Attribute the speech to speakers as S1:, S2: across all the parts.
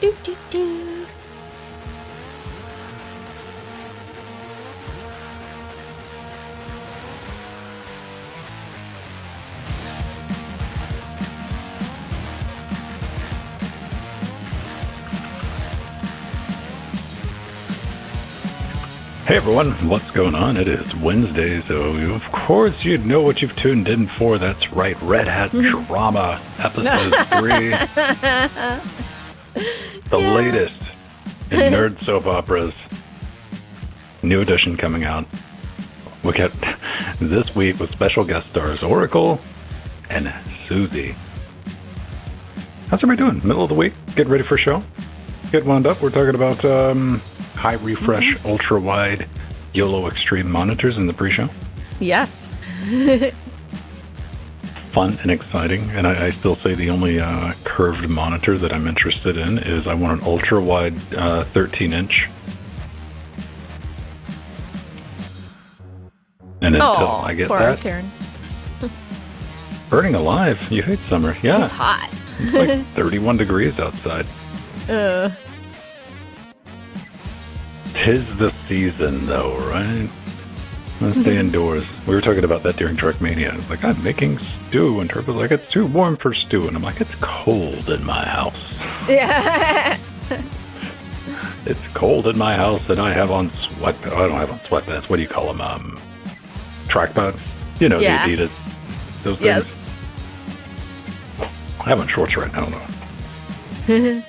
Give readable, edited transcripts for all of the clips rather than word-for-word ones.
S1: Do, do, do.
S2: Hey everyone, what's going on? It is Wednesday, so of course you know what you've tuned in for. That's right, Red Hat Drama, Episode 3. The latest in nerd soap operas. New edition coming out. We got this week with special guest stars Oracle and Susie. How's everybody doing? Middle of the week? Getting ready for a show? Get wound up. We're talking about high refresh, ultra wide YOLO Extreme monitors in the pre-show.
S1: Yes.
S2: Fun and exciting. And I still say the only curved monitor that I'm interested in is I want an ultra wide 13-inch. And until I get that, burning alive. You hate summer. Yeah.
S1: It's hot.
S2: It's like 31 degrees outside. 'Tis the season, though, right? I'm gonna stay indoors. We were talking about that during Truckmania. It's like, I'm making stew, and Turbo's like, it's too warm for stew. And I'm like, it's cold in my house.
S1: Yeah.
S2: It's cold in my house, and I have on I don't have on sweatpants. What do you call them? Track pants? You know, the Adidas. Those things.
S1: Yes.
S2: I have on shorts right now, though.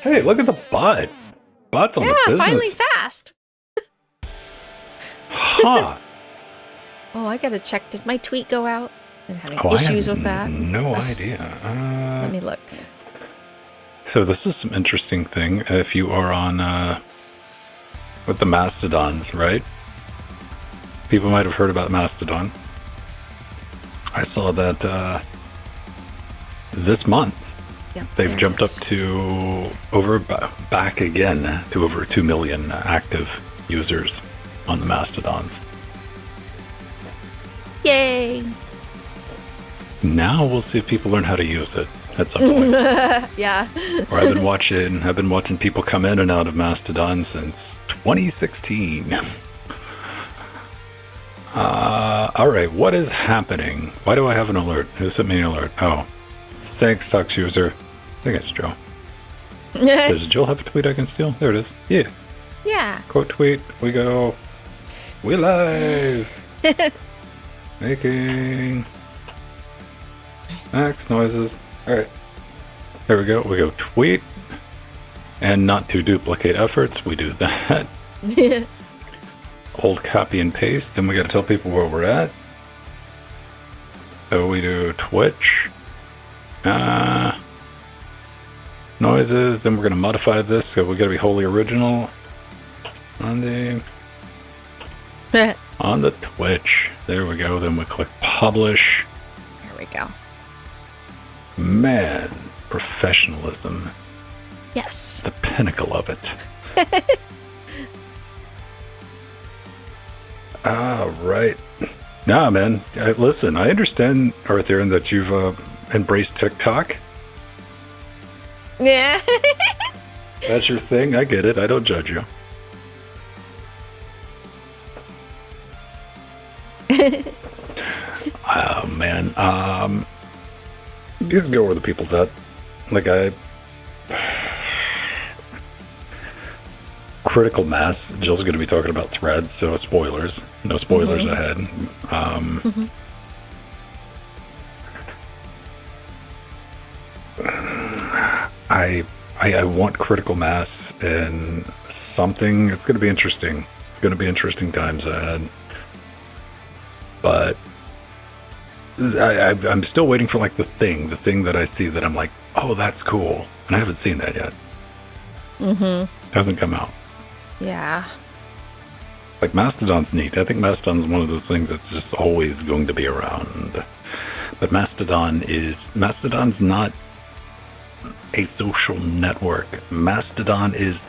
S2: Hey, look at the butt. Butt's on the business.
S1: Finally fast.
S2: Huh.
S1: Oh, I gotta check. Did my tweet go out? I'm having
S2: I
S1: issues
S2: have
S1: with that.
S2: No idea.
S1: Let me look.
S2: So this is some interesting thing. If you are on with the Mastodons, right? People might have heard about Mastodon. I saw that this month.
S1: Yep,
S2: They've jumped up to back again to over 2 million active users on the Mastodons.
S1: Yay!
S2: Now we'll see if people learn how to use it at some point.
S1: Yeah.
S2: Or I've been watching people come in and out of Mastodon since 2016. All right, what is happening? Why do I have an alert? Who sent me an alert? Oh, thanks, Tux user. I think it's Joe. Does Jill have a tweet I can steal? There it is. Yeah.
S1: Yeah.
S2: Quote tweet. We go. We live. Making max noises. All right. There we go. We go tweet. And not to duplicate efforts, we do that. Old copy and paste. Then we got to tell people where we're at. So we do Twitch. Noises, then we're going to modify this, so we got to be wholly original on the Twitch. There we go. Then we click publish.
S1: There we go.
S2: Man, professionalism.
S1: Yes.
S2: The pinnacle of it. All right. Nah, man. Listen, I understand, Arthur, that you've embraced TikTok.
S1: Yeah.
S2: That's your thing. I get it. I don't judge you. Oh, man. Just go where the people's at. Like, critical mass. Jill's going to be talking about threads, so spoilers. No spoilers ahead. I want critical mass and something. It's going to be interesting. It's going to be interesting times ahead. But I'm still waiting for like the thing that I see that I'm like, oh, that's cool. And I haven't seen that yet. It hasn't come out.
S1: Yeah.
S2: Like Mastodon's neat. I think Mastodon's one of those things that's just always going to be around. But Mastodon's not a social network. Mastodon is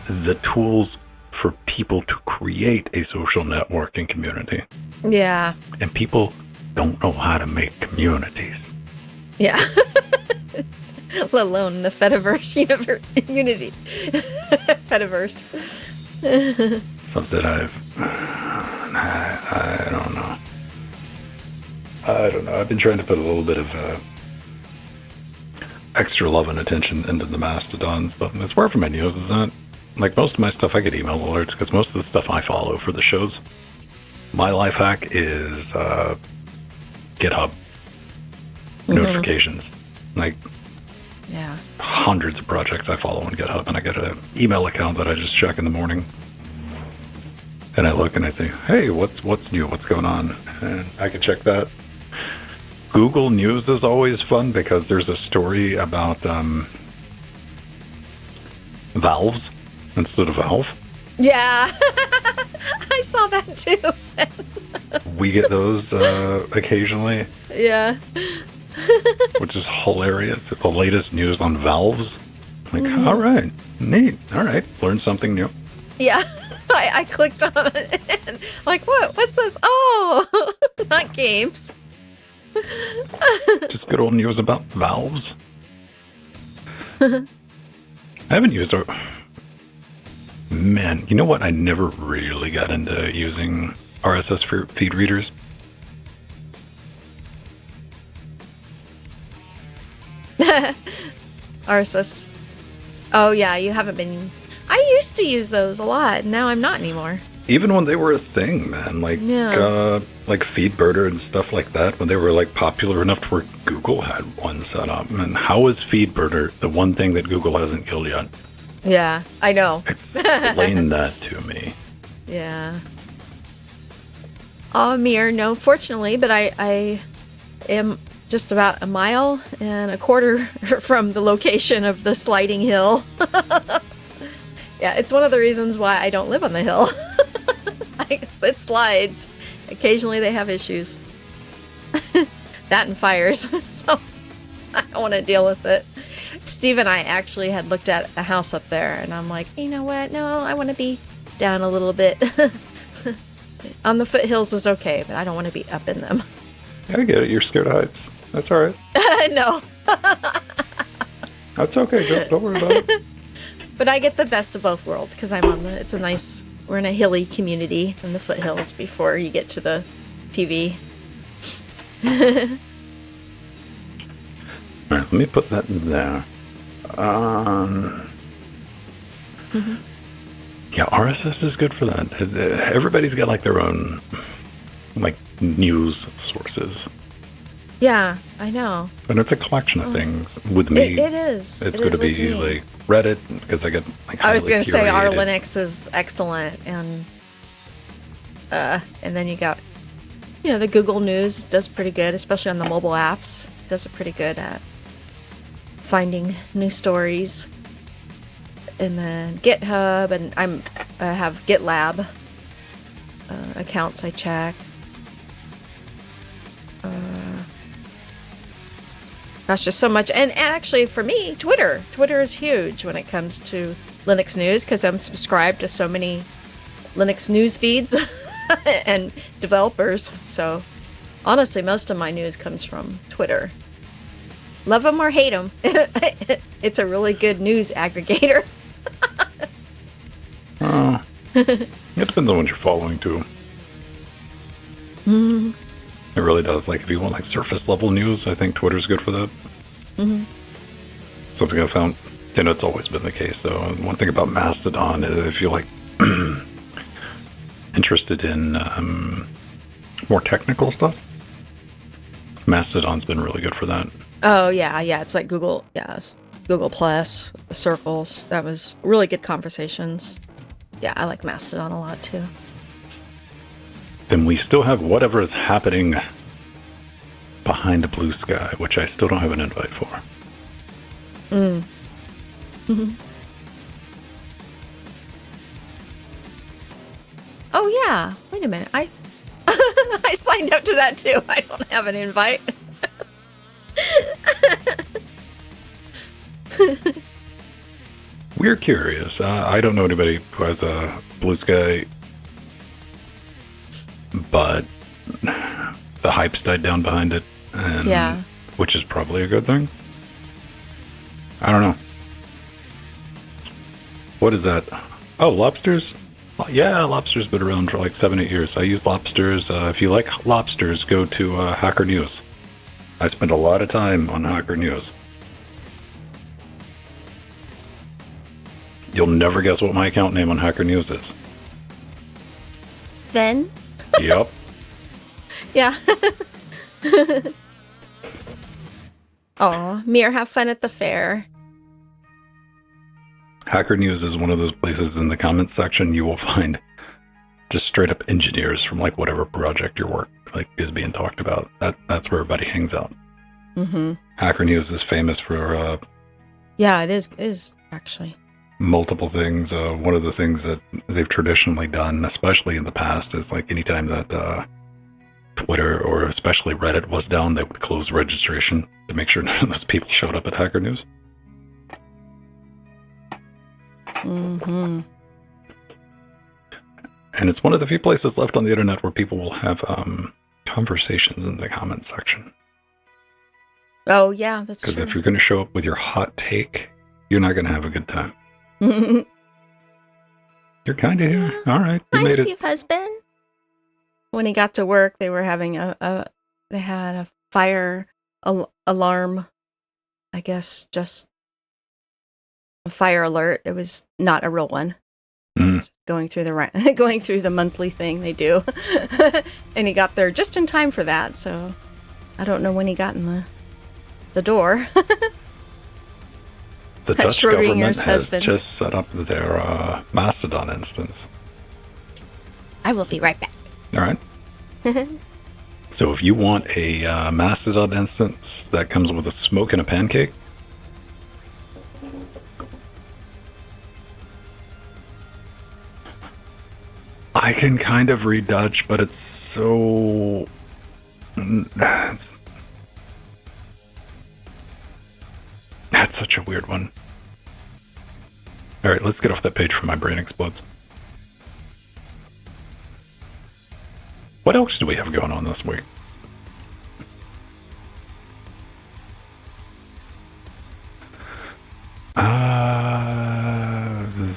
S2: the tools for people to create a social network and community.
S1: Yeah.
S2: And people don't know how to make communities.
S1: Yeah. let alone the Fediverse Unity. Fediverse.
S2: Stuff that I don't know. I don't know. I've been trying to put a little bit of extra love and attention into the Mastodons, but it's where for my news is at. Like most of my stuff, I get email alerts because most of the stuff I follow for the shows. My life hack is GitHub notifications. Like hundreds of projects I follow on GitHub, and I get an email account that I just check in the morning. And I look and I say, hey, what's new? What's going on? And I can check that. Google News is always fun because there's a story about valves instead of valve.
S1: Yeah. I saw that too.
S2: We get those occasionally.
S1: Yeah.
S2: Which is hilarious. The latest news on valves. Like, all right, neat. All right, learn something new.
S1: Yeah. I clicked on it and like, what's this? Oh, not games.
S2: Just good old news about valves. I haven't used it. Man, you know what? I never really got into using RSS feed readers.
S1: RSS. Oh, yeah, you haven't been... I used to use those a lot. Now I'm not anymore.
S2: Even when they were a thing, man. Like, like FeedBurner and stuff like that, when they were like popular enough to where Google had one set up. And how is FeedBurner the one thing that Google hasn't killed yet?
S1: Yeah, I know.
S2: Explain that to me.
S1: Yeah. No, fortunately, but I am just about a mile and a quarter from the location of the sliding hill. Yeah, it's one of the reasons why I don't live on the hill. It slides. Occasionally they have issues. That and fires. So I don't want to deal with it. Steve and I actually had looked at a house up there, and I'm like, you know what? No, I want to be down a little bit. On the foothills is okay, but I don't want to be up in them.
S2: I get it. You're scared of heights. That's all right.
S1: No.
S2: That's okay. Don't worry about it.
S1: But I get the best of both worlds because we're in a hilly community in the foothills before you get to the PV.
S2: All right, let me put that in there. Yeah, RSS is good for that. Everybody's got like their own like news sources.
S1: Yeah, I know.
S2: And it's a collection of things. With me,
S1: it is.
S2: It's going to be like Reddit because I get like.
S1: I was going to say our
S2: curated.
S1: Linux is excellent, and then you got, the Google News does pretty good, especially on the mobile apps. Does it pretty good at finding new stories. And then GitHub, and I have GitLab accounts I check. Gosh, just so much. And actually, for me, Twitter is huge when it comes to Linux news because I'm subscribed to so many Linux news feeds and developers. So honestly, most of my news comes from Twitter. Love them or hate them. It's a really good news aggregator.
S2: It depends on what you're following too.
S1: Mm-hmm.
S2: It really does. Like if you want like surface level news, I think Twitter's good for that.
S1: Mm-hmm.
S2: Something I found, it's always been the case though. And one thing about Mastodon is if you're like interested in more technical stuff, Mastodon's been really good for that.
S1: Oh yeah, it's like Google, Google Plus, the circles. That was really good conversations. Yeah, I like Mastodon a lot too.
S2: Then we still have whatever is happening behind a blue sky, which I still don't have an invite for. Oh yeah, wait a minute. I I signed up to that too. I don't have an invite. We're curious. I don't know anybody who has a blue sky, but the hype's died down behind it, and which is probably a good thing. I don't know. What is that? Oh, lobsters? Yeah, lobsters been around for like 7-8 years. I use lobsters. If you like lobsters, go to Hacker News. I spend a lot of time on Hacker News. You'll never guess what my account name on Hacker News is.
S1: Then?
S2: Yep.
S1: Yeah. Oh, Mir, have fun at the fair.
S2: Hacker News is one of those places in the comments section you will find just straight up engineers from like whatever project your work like is being talked about. That's where everybody hangs out.
S1: Mm-hmm.
S2: Hacker News is famous for
S1: yeah, it is actually
S2: multiple things. One of the things that they've traditionally done, especially in the past, is like anytime that Twitter or especially Reddit was down, they would close registration to make sure none of those people showed up at Hacker News.
S1: Mm-hmm.
S2: And it's one of the few places left on the internet where people will have conversations in the comments section.
S1: Oh, yeah, that's true.
S2: Because if you're going to show up with your hot take, you're not going to have a good time. You're kind of here. All right. You
S1: Hi,
S2: made
S1: Steve husband. When he got to work, they were having they had a fire alarm, I guess, just a fire alert. It was not a real one. Going through the monthly thing they do. And he got there just in time for that, so I don't know when he got in the door.
S2: The Dutch government has just set up their Mastodon instance.
S1: I will be right back.
S2: All right. So if you want a Mastodon instance that comes with a smoke and a pancake, I can kind of read Dutch, but it's so... That's such a weird one. All right, let's get off that page before my brain explodes. What else do we have going on this week?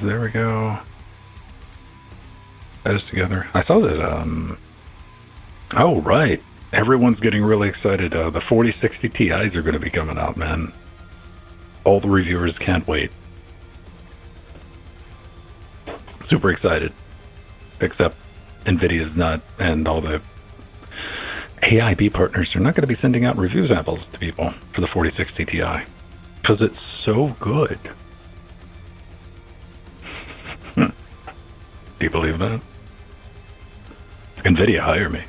S2: There we go. That is together. I saw that, oh, right. Everyone's getting really excited. The 4060 Ti's are going to be coming out, man. All the reviewers can't wait. Super excited. Except NVIDIA's not, and all the AIB partners are not going to be sending out review samples to people for the 4060 Ti. Because it's so good. Do you believe that? NVIDIA, hire me.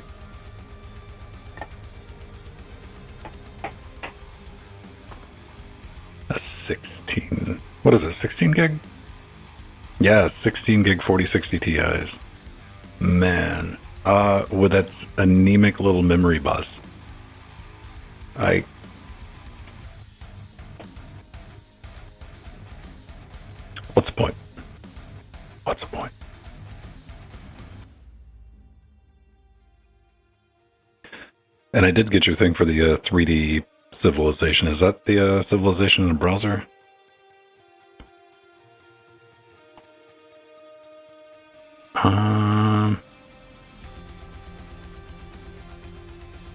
S2: A 16... What is it, 16 gig? Yeah, 16 gig 4060 Ti's. Man. With that anemic little memory bus. What's the point? What's the point? And I did get your thing for the 3D Civilization. Is that the Civilization in the browser?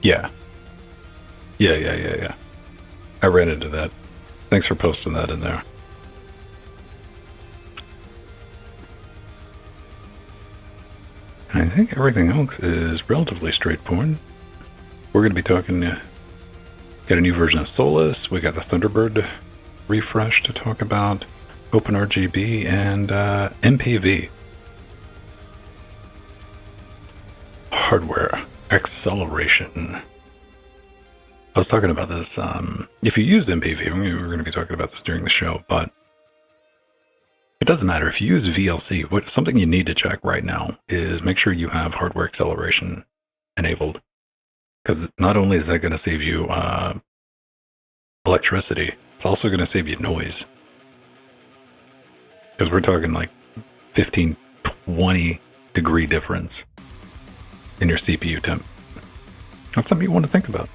S2: Yeah. Yeah. I ran into that. Thanks for posting that in there. And I think everything else is relatively straightforward. We're going to be talking, got a new version of Solus. We got the Thunderbird refresh to talk about, OpenRGB, and MPV. Hardware acceleration. I was talking about this, if you use MPV, we're going to be talking about this during the show, but it doesn't matter. If you use VLC, something you need to check right now is make sure you have hardware acceleration enabled. Because not only is that going to save you electricity, it's also going to save you noise. Because we're talking like 15, 20 degree difference in your CPU temp. That's something you want to think about.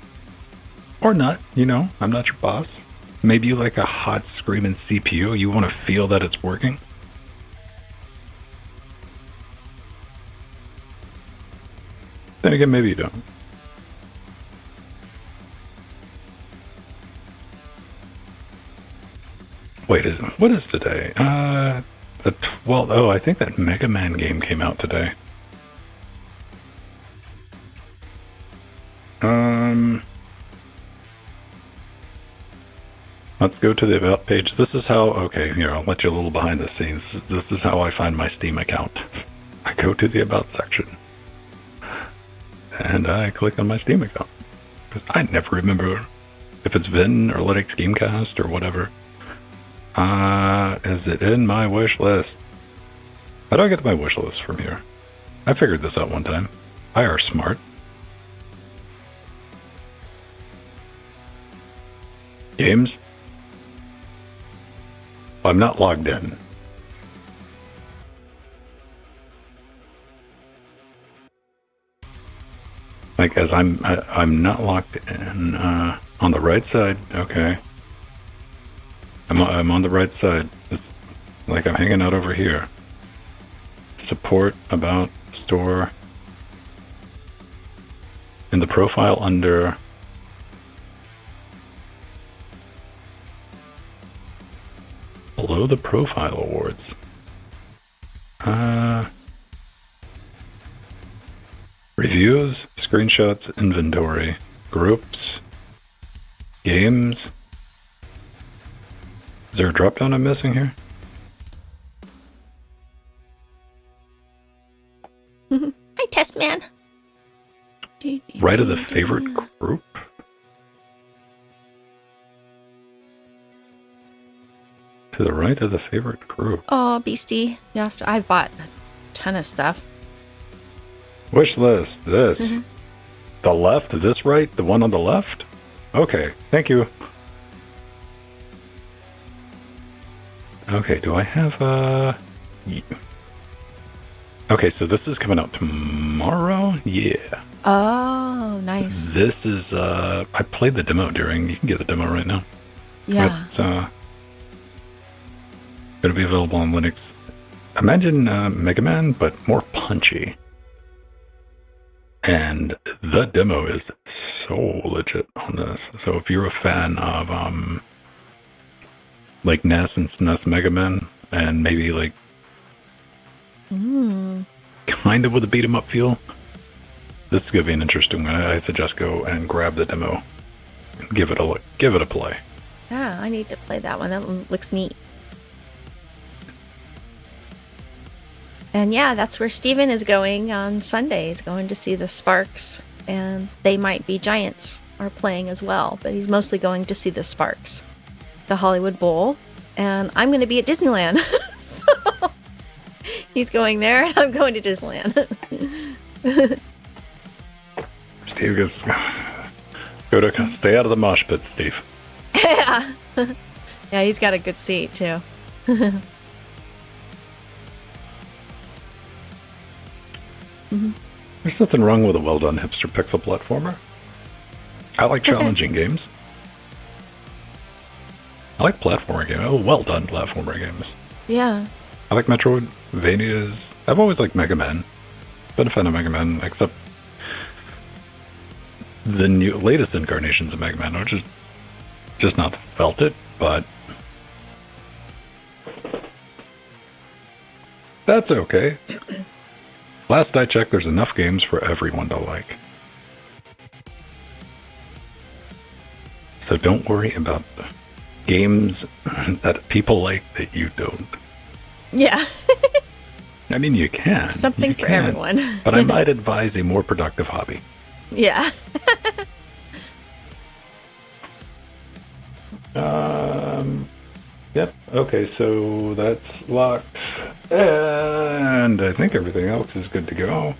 S2: Or not, I'm not your boss. Maybe you like a hot screaming CPU. You want to feel that it's working. Then again, maybe you don't. Wait, what is today? The 12th. Oh, I think that Mega Man game came out today. Let's go to the About page. This is how, okay, here, I'll let you a little behind the scenes. This is how I find my Steam account. I go to the About section. And I click on my Steam account. Because I never remember if it's Vin or Linux Gamecast or whatever. Is it in my wish list? How do I get to my wish list from here? I figured this out one time. I are smart. Games? I'm not logged in. Like, as I'm not logged in. On the right side. Okay. I'm on the right side. It's like I'm hanging out over here. Support, about, store. In the profile under... Below the profile awards. Reviews, screenshots, inventory, groups, games. Is there a drop down I'm missing here?
S1: Hi, Test Man.
S2: Right of the favorite group? To the right of the favorite group.
S1: Oh, Beastie. I've bought a ton of stuff.
S2: Wish list. This. The left? This right? The one on the left? Okay. Thank you. Okay. Do I have Okay, so this is coming out tomorrow? Yeah.
S1: Oh, nice.
S2: This is, I played the demo during, you can get the demo right now.
S1: Yeah.
S2: It's going to be available on Linux. Imagine Mega Man, but more punchy. And the demo is so legit on this. So if you're a fan of, like NES and SNES Mega Man, and maybe like kind of with a beat 'em up feel, this is going to be an interesting one. I suggest go and grab the demo and give it a look, give it a play.
S1: Yeah, I need to play that one. That one looks neat. And yeah, that's where Steven is going on Sunday. He's going to see the Sparks, and They Might Be Giants are playing as well. But he's mostly going to see the Sparks, the Hollywood Bowl, and I'm going to be at Disneyland. So he's going there, and I'm going to Disneyland.
S2: Steve gets go to stay out of the mosh pit, Steve.
S1: Yeah. Yeah, he's got a good seat too.
S2: There's nothing wrong with a well-done hipster pixel platformer. I like challenging games. I like platformer games. Oh, well-done platformer games.
S1: Yeah.
S2: I like Metroidvanias. I've always liked Mega Man. Been a fan of Mega Man, except the latest incarnations of Mega Man. I've just not felt it, but that's okay. Last I checked, there's enough games for everyone to like. So don't worry about games that people like that you don't.
S1: Yeah.
S2: I mean, you can.
S1: Something for everyone.
S2: But I might advise a more productive hobby.
S1: Yeah.
S2: Yep. Okay, so that's locked. And I think everything else is good to go.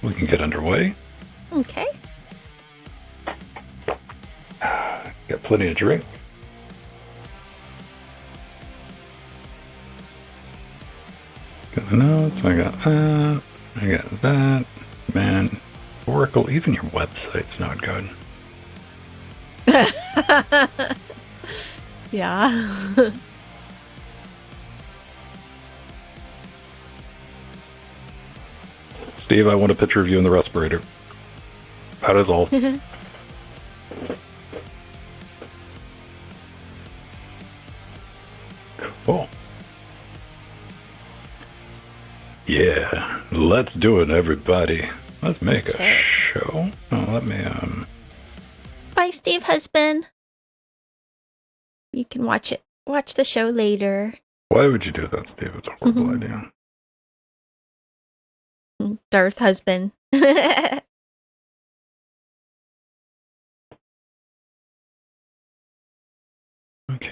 S2: We can get underway.
S1: Okay.
S2: Got plenty of drink. Got the notes. I got that. I got that. Man, Oracle, even your website's not good.
S1: Yeah.
S2: Steve, I want a picture of you in the respirator. That is all. Cool. Yeah, let's do it, everybody. Let's make a show. Oh, let me,
S1: Bye, Steve husband. You can watch the show later.
S2: Why would you do that, Steve? It's a horrible idea.
S1: Darth husband.
S2: Okay,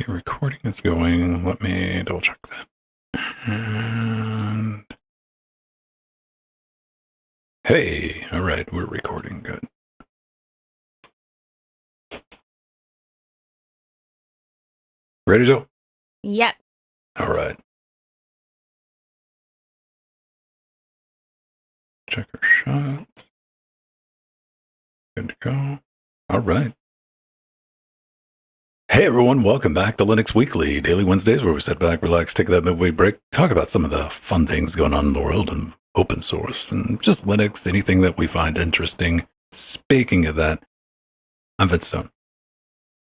S2: recording is going. Let me double check that. And hey, all right, we're recording. Good. Ready, Joe?
S1: Yep.
S2: All right. Check our shots. Good to go. All right. Hey everyone, welcome back to Linux Weekly, daily Wednesdays where we sit back, relax, take that midway break, talk about some of the fun things going on in the world and open source and just Linux, anything that we find interesting. Speaking of that, I'm Vince Stone.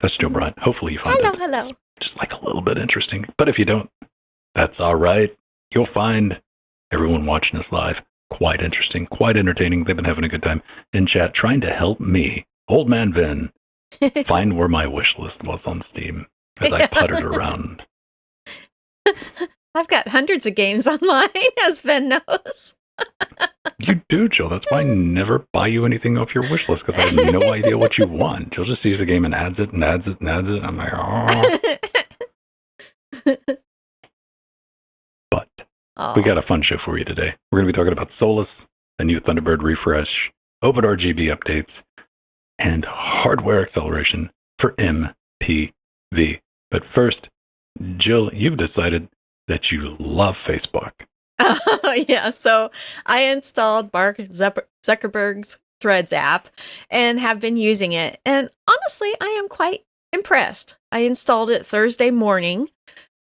S2: That's Joe Bryant. Hopefully you find it just like a little bit interesting. But if you don't, that's all right. You'll find everyone watching us live quite interesting, quite entertaining. They've been having a good time in chat trying to help me, Old Man Vin, find where my wish list was on Steam as I puttered around.
S1: I've got hundreds of games on mine, as Ben knows.
S2: You do, Jill. That's why I never buy you anything off your wish list, because I have no idea what you want. Jill just sees a game and adds it and adds it and adds it. I'm like, oh. But we got a fun show for you today. We're going to be talking about Solus, the new Thunderbird refresh, OpenRGB updates, and hardware acceleration for MPV. But first, Jill, you've decided that you love Facebook.
S1: Oh, yeah. So I installed Mark Zuckerberg's Threads app and have been using it. And honestly, I am quite impressed. I installed it Thursday morning,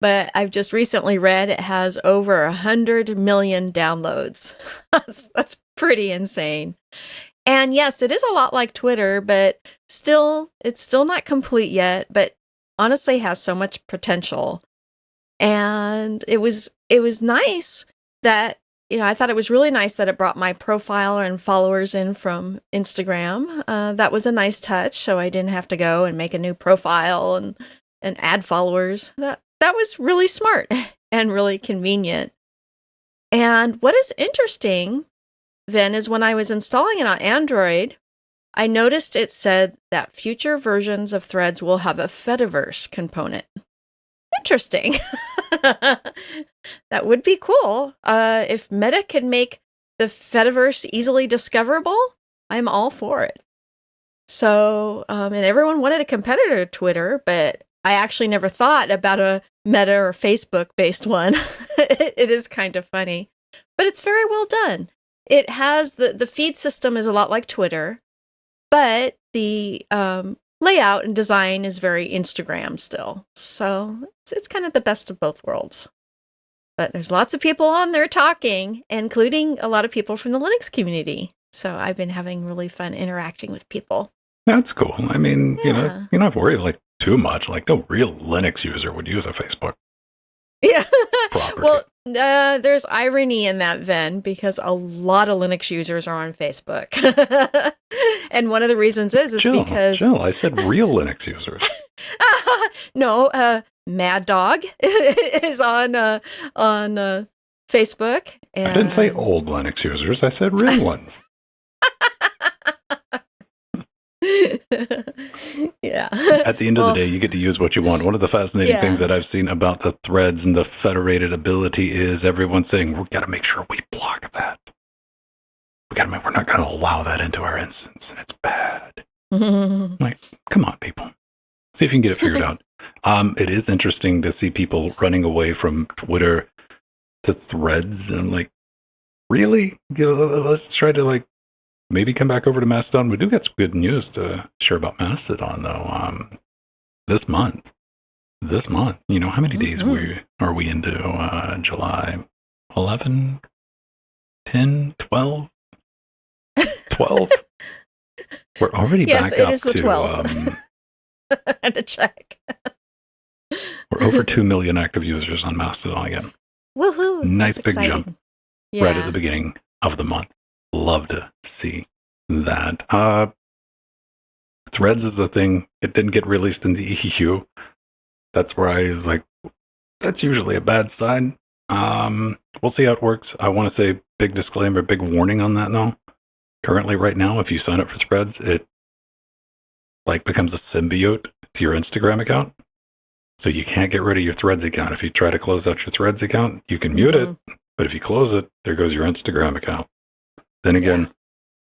S1: but I've just recently read it has over 100 million downloads. That's pretty insane. And yes, it is a lot like Twitter, but it's still not complete yet, but honestly has so much potential. And it was nice that, I thought it was really nice that it brought my profile and followers in from Instagram. That was a nice touch, so I didn't have to go and make a new profile and add followers. That was really smart and really convenient. And what is interesting then is when I was installing it on Android, I noticed it said that future versions of Threads will have a Fediverse component. Interesting. That would be cool. If Meta could make the Fediverse easily discoverable, I'm all for it. So, and everyone wanted a competitor to Twitter, but I actually never thought about a Meta or Facebook-based one. It is kind of funny, but it's very well done. It has the feed system is a lot like Twitter, but the layout and design is very Instagram still. So it's kind of the best of both worlds. But there's lots of people on there talking, including a lot of people from the Linux community. So I've been having really fun interacting with people.
S2: That's cool. I mean, you don't have to worry like too much. Like no real Linux user would use a Facebook.
S1: Yeah.
S2: Property.
S1: Well, there's irony in that, Ven, because a lot of Linux users are on Facebook. And one of the reasons is because...
S2: Jill, I said real Linux users.
S1: No, Mad Dog is on Facebook. And...
S2: I didn't say old Linux users. I said real ones.
S1: Yeah.
S2: At the end of the day, you get to use what you want. One of the fascinating things that I've seen about the threads and the federated ability is everyone saying, we've got to make sure we block that. We're not going to allow that into our instance, and it's bad. Like, come on, people. See if you can get it figured out. It is interesting to see people running away from Twitter to threads. And I'm like, really? Let's try to maybe come back over to Mastodon. We do get some good news to share about Mastodon, though. This month, this month. You know, how many days are we into July? 11, 10, 12? 12? We're already
S1: Yes,
S2: back
S1: it
S2: up
S1: is the
S2: to
S1: 12th. I had to check.
S2: we're over 2 million active users on Mastodon again.
S1: Woohoo!
S2: Nice
S1: That's
S2: big
S1: exciting.
S2: jump
S1: Yeah.
S2: right at the beginning of the month. Love to see that. Threads is a thing. It didn't get released in the EU. That's where I was like, that's usually a bad sign. We'll see how it works. I want to say big disclaimer, big warning on that though. Currently, right now, if you sign up for Threads, it like becomes a symbiote to your Instagram account. So you can't get rid of your Threads account. If you try to close out your Threads account, you can mute it. But if you close it, there goes your Instagram account. Then again,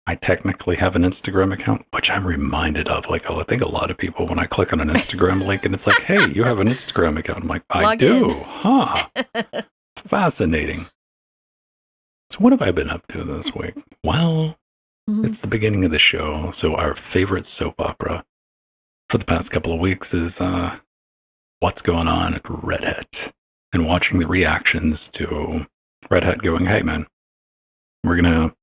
S2: I technically have an Instagram account, which I'm reminded of. Like, I think a lot of people, when I click on an Instagram link and it's like, hey, you have an Instagram account. I'm like, I do. Huh. Fascinating. So what have I been up to this week? Well, it's the beginning of the show. So our favorite soap opera for the past couple of weeks is what's going on at Red Hat, and watching the reactions to Red Hat going, hey, man, we're going to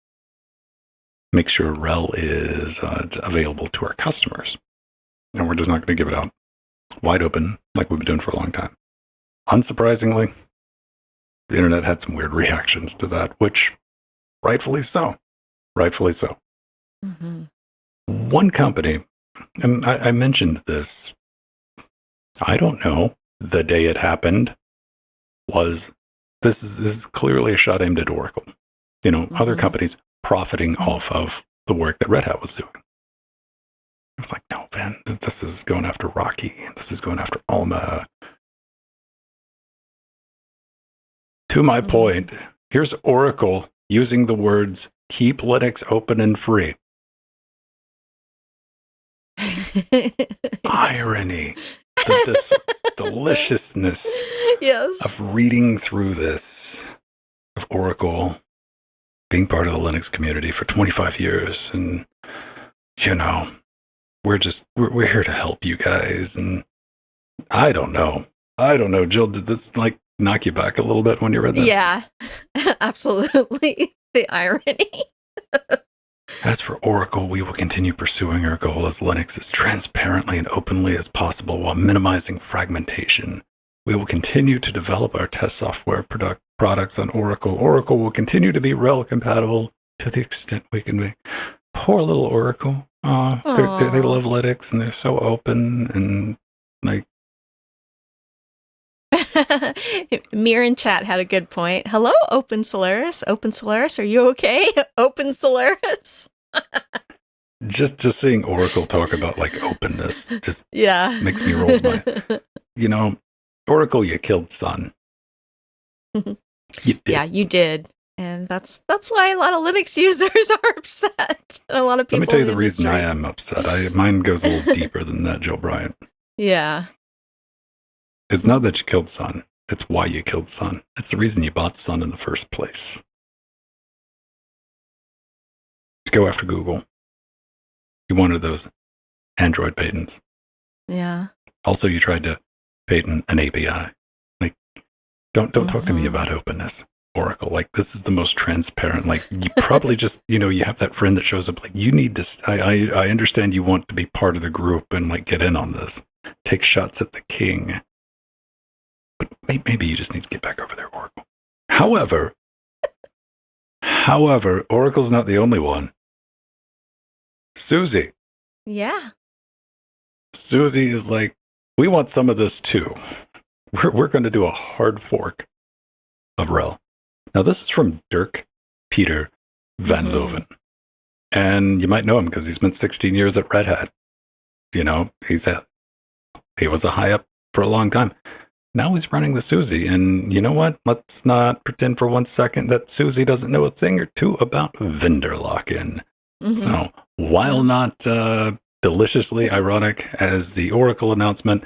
S2: make sure RHEL is available to our customers. And we're just not going to give it out wide open like we've been doing for a long time. Unsurprisingly, the internet had some weird reactions to that, which rightfully so. Rightfully so. One company, and I mentioned this, I don't know, the day it happened was, this is clearly a shot aimed at Oracle. You know, other companies profiting off of the work that Red Hat was doing. I was like, no, man, this is going after Rocky. This is going after Alma. To my point, here's Oracle using the words, keep Linux open and free. Irony. The deliciousness of reading through this, of Oracle being part of the Linux community for 25 years. And, you know, we're here to help you guys. And I don't know, Jill, did this like knock you back a little bit when you read this?
S1: Yeah, absolutely. The irony.
S2: As for Oracle, we will continue pursuing our goal as Linux as transparently and openly as possible while minimizing fragmentation. We will continue to develop our test software products on Oracle. Oracle will continue to be RHEL compatible to the extent we can be. Poor little Oracle. They love Linux and they're so open and like.
S1: Mir in chat had a good point. Hello, Open Solaris. Open Solaris, are you okay? Open Solaris.
S2: Just seeing Oracle talk about like openness just makes me roll my. You know, Oracle, you killed Sun. You did.
S1: Yeah, you did. And that's why a lot of Linux users are upset. A lot of people.
S2: Let me tell you the reason I am upset. Mine goes a little deeper than that, Jill Bryant. Yeah. It's not that you killed Sun. It's why you killed Sun. It's the reason you bought Sun in the first place. To go after Google. You wanted those Android patents. Yeah. Also, you tried to patent an API. Like, don't talk to me about openness, Oracle. Like, this is the most transparent. Like, you probably just, you know, you have that friend that shows up. Like, you need to. I understand you want to be part of the group and like get in on this. Take shots at the king. But maybe you just need to get back over there, Oracle. However, Oracle's not the only one. Susie. Yeah. Susie is like, we want some of this too. We're going to do a hard fork of RHEL. Now, this is from Dirk Peter Van Leuven. And you might know him because he spent 16 years at Red Hat. You know, he was a high up for a long time. Now he's running the Susie. And you know what? Let's not pretend for 1 second that Susie doesn't know a thing or two about vendor lock-in. So while not deliciously ironic as the Oracle announcement,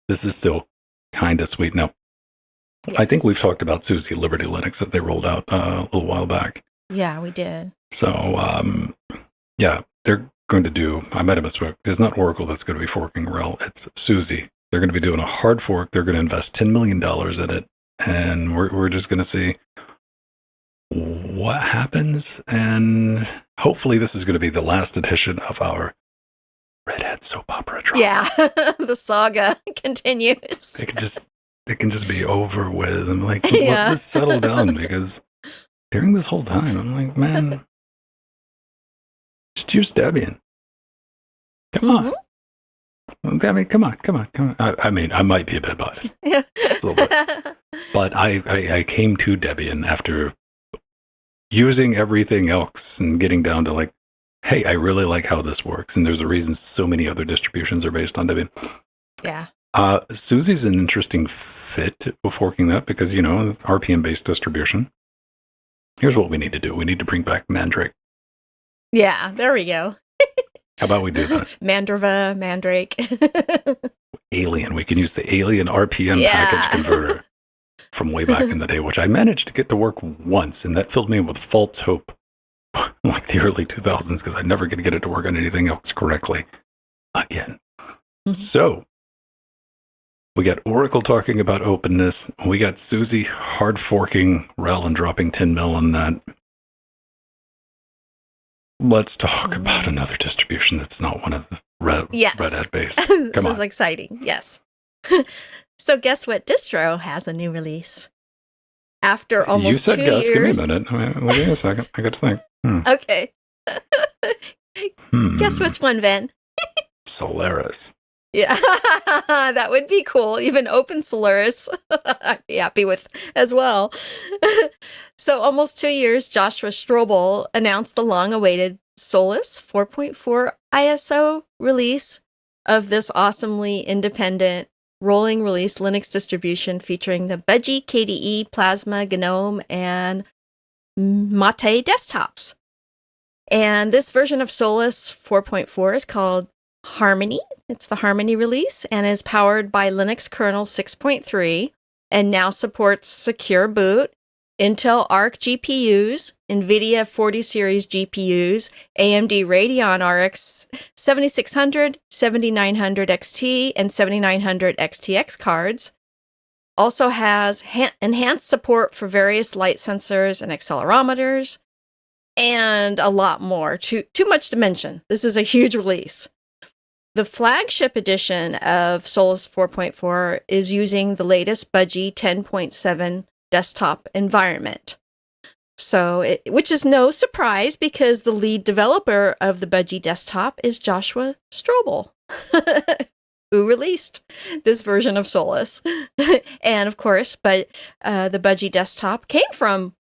S2: this is still kind of sweet. Now, I think we've talked about Susie Liberty Linux that they rolled out a little while back.
S1: Yeah, we did.
S2: So, yeah, they're going to do, I might have misspoke. It's not Oracle that's going to be forking RHEL. It's Susie They're going to be doing a hard fork. They're going to invest $10 million in it. And we're just going to see what happens. And hopefully this is going to be the last edition of our Redhead soap opera drama.
S1: Yeah, the saga continues.
S2: It can just be over with. I'm like, let this settle down, because during this whole time, I'm like, man, just use Debian. Come on. I mean, come on. I mean, I might be a bit biased.
S1: Yeah.
S2: Just a little bit. But I came to Debian after using everything else and getting down to like, hey, I really like how this works. And there's a reason so many other distributions are based on Debian.
S1: Yeah.
S2: Susie's an interesting fit with forking that because, you know, it's RPM-based distribution. Here's what we need to do. We need to bring back Mandrake.
S1: Yeah, there we go.
S2: How about we do that?
S1: Mandriva, Mandrake.
S2: Alien. We can use the Alien RPM package converter from way back in the day, which I managed to get to work once, and that filled me with false hope. Like the early 2000s, because I never get to get it to work on anything else correctly again. So, we got Oracle talking about openness. We got Susie hard forking RHEL and dropping 10 mil on that. Let's talk about another distribution that's not one of the Redhead based.
S1: This is exciting. Yes. So guess what distro has a new release? After almost 2 years.
S2: You said guess. Give me a minute. Wait a second. I got to think.
S1: Okay. Guess which one, Ben?
S2: Solaris.
S1: Yeah, that would be cool. Even Open Solus, I'd be happy with as well. So almost 2 years, Joshua Strobel announced the long-awaited Solus 4.4 ISO release of this awesomely independent rolling release Linux distribution featuring the Budgie, KDE, Plasma, GNOME, and Mate desktops. And this version of Solus 4.4 is called Harmony. It's the Harmony release and is powered by Linux kernel 6.3 and now supports secure boot, Intel Arc GPUs, NVIDIA 40 series GPUs, AMD Radeon RX 7600, 7900 XT, and 7900 XTX cards. Also has enhanced support for various light sensors and accelerometers, and a lot more. Too much to mention. This is a huge release. The flagship edition of Solus 4.4 is using the latest Budgie 10.7 desktop environment. So, which is no surprise because the lead developer of the Budgie desktop is Joshua Strobel, who released this version of Solus. And of course, the Budgie desktop came from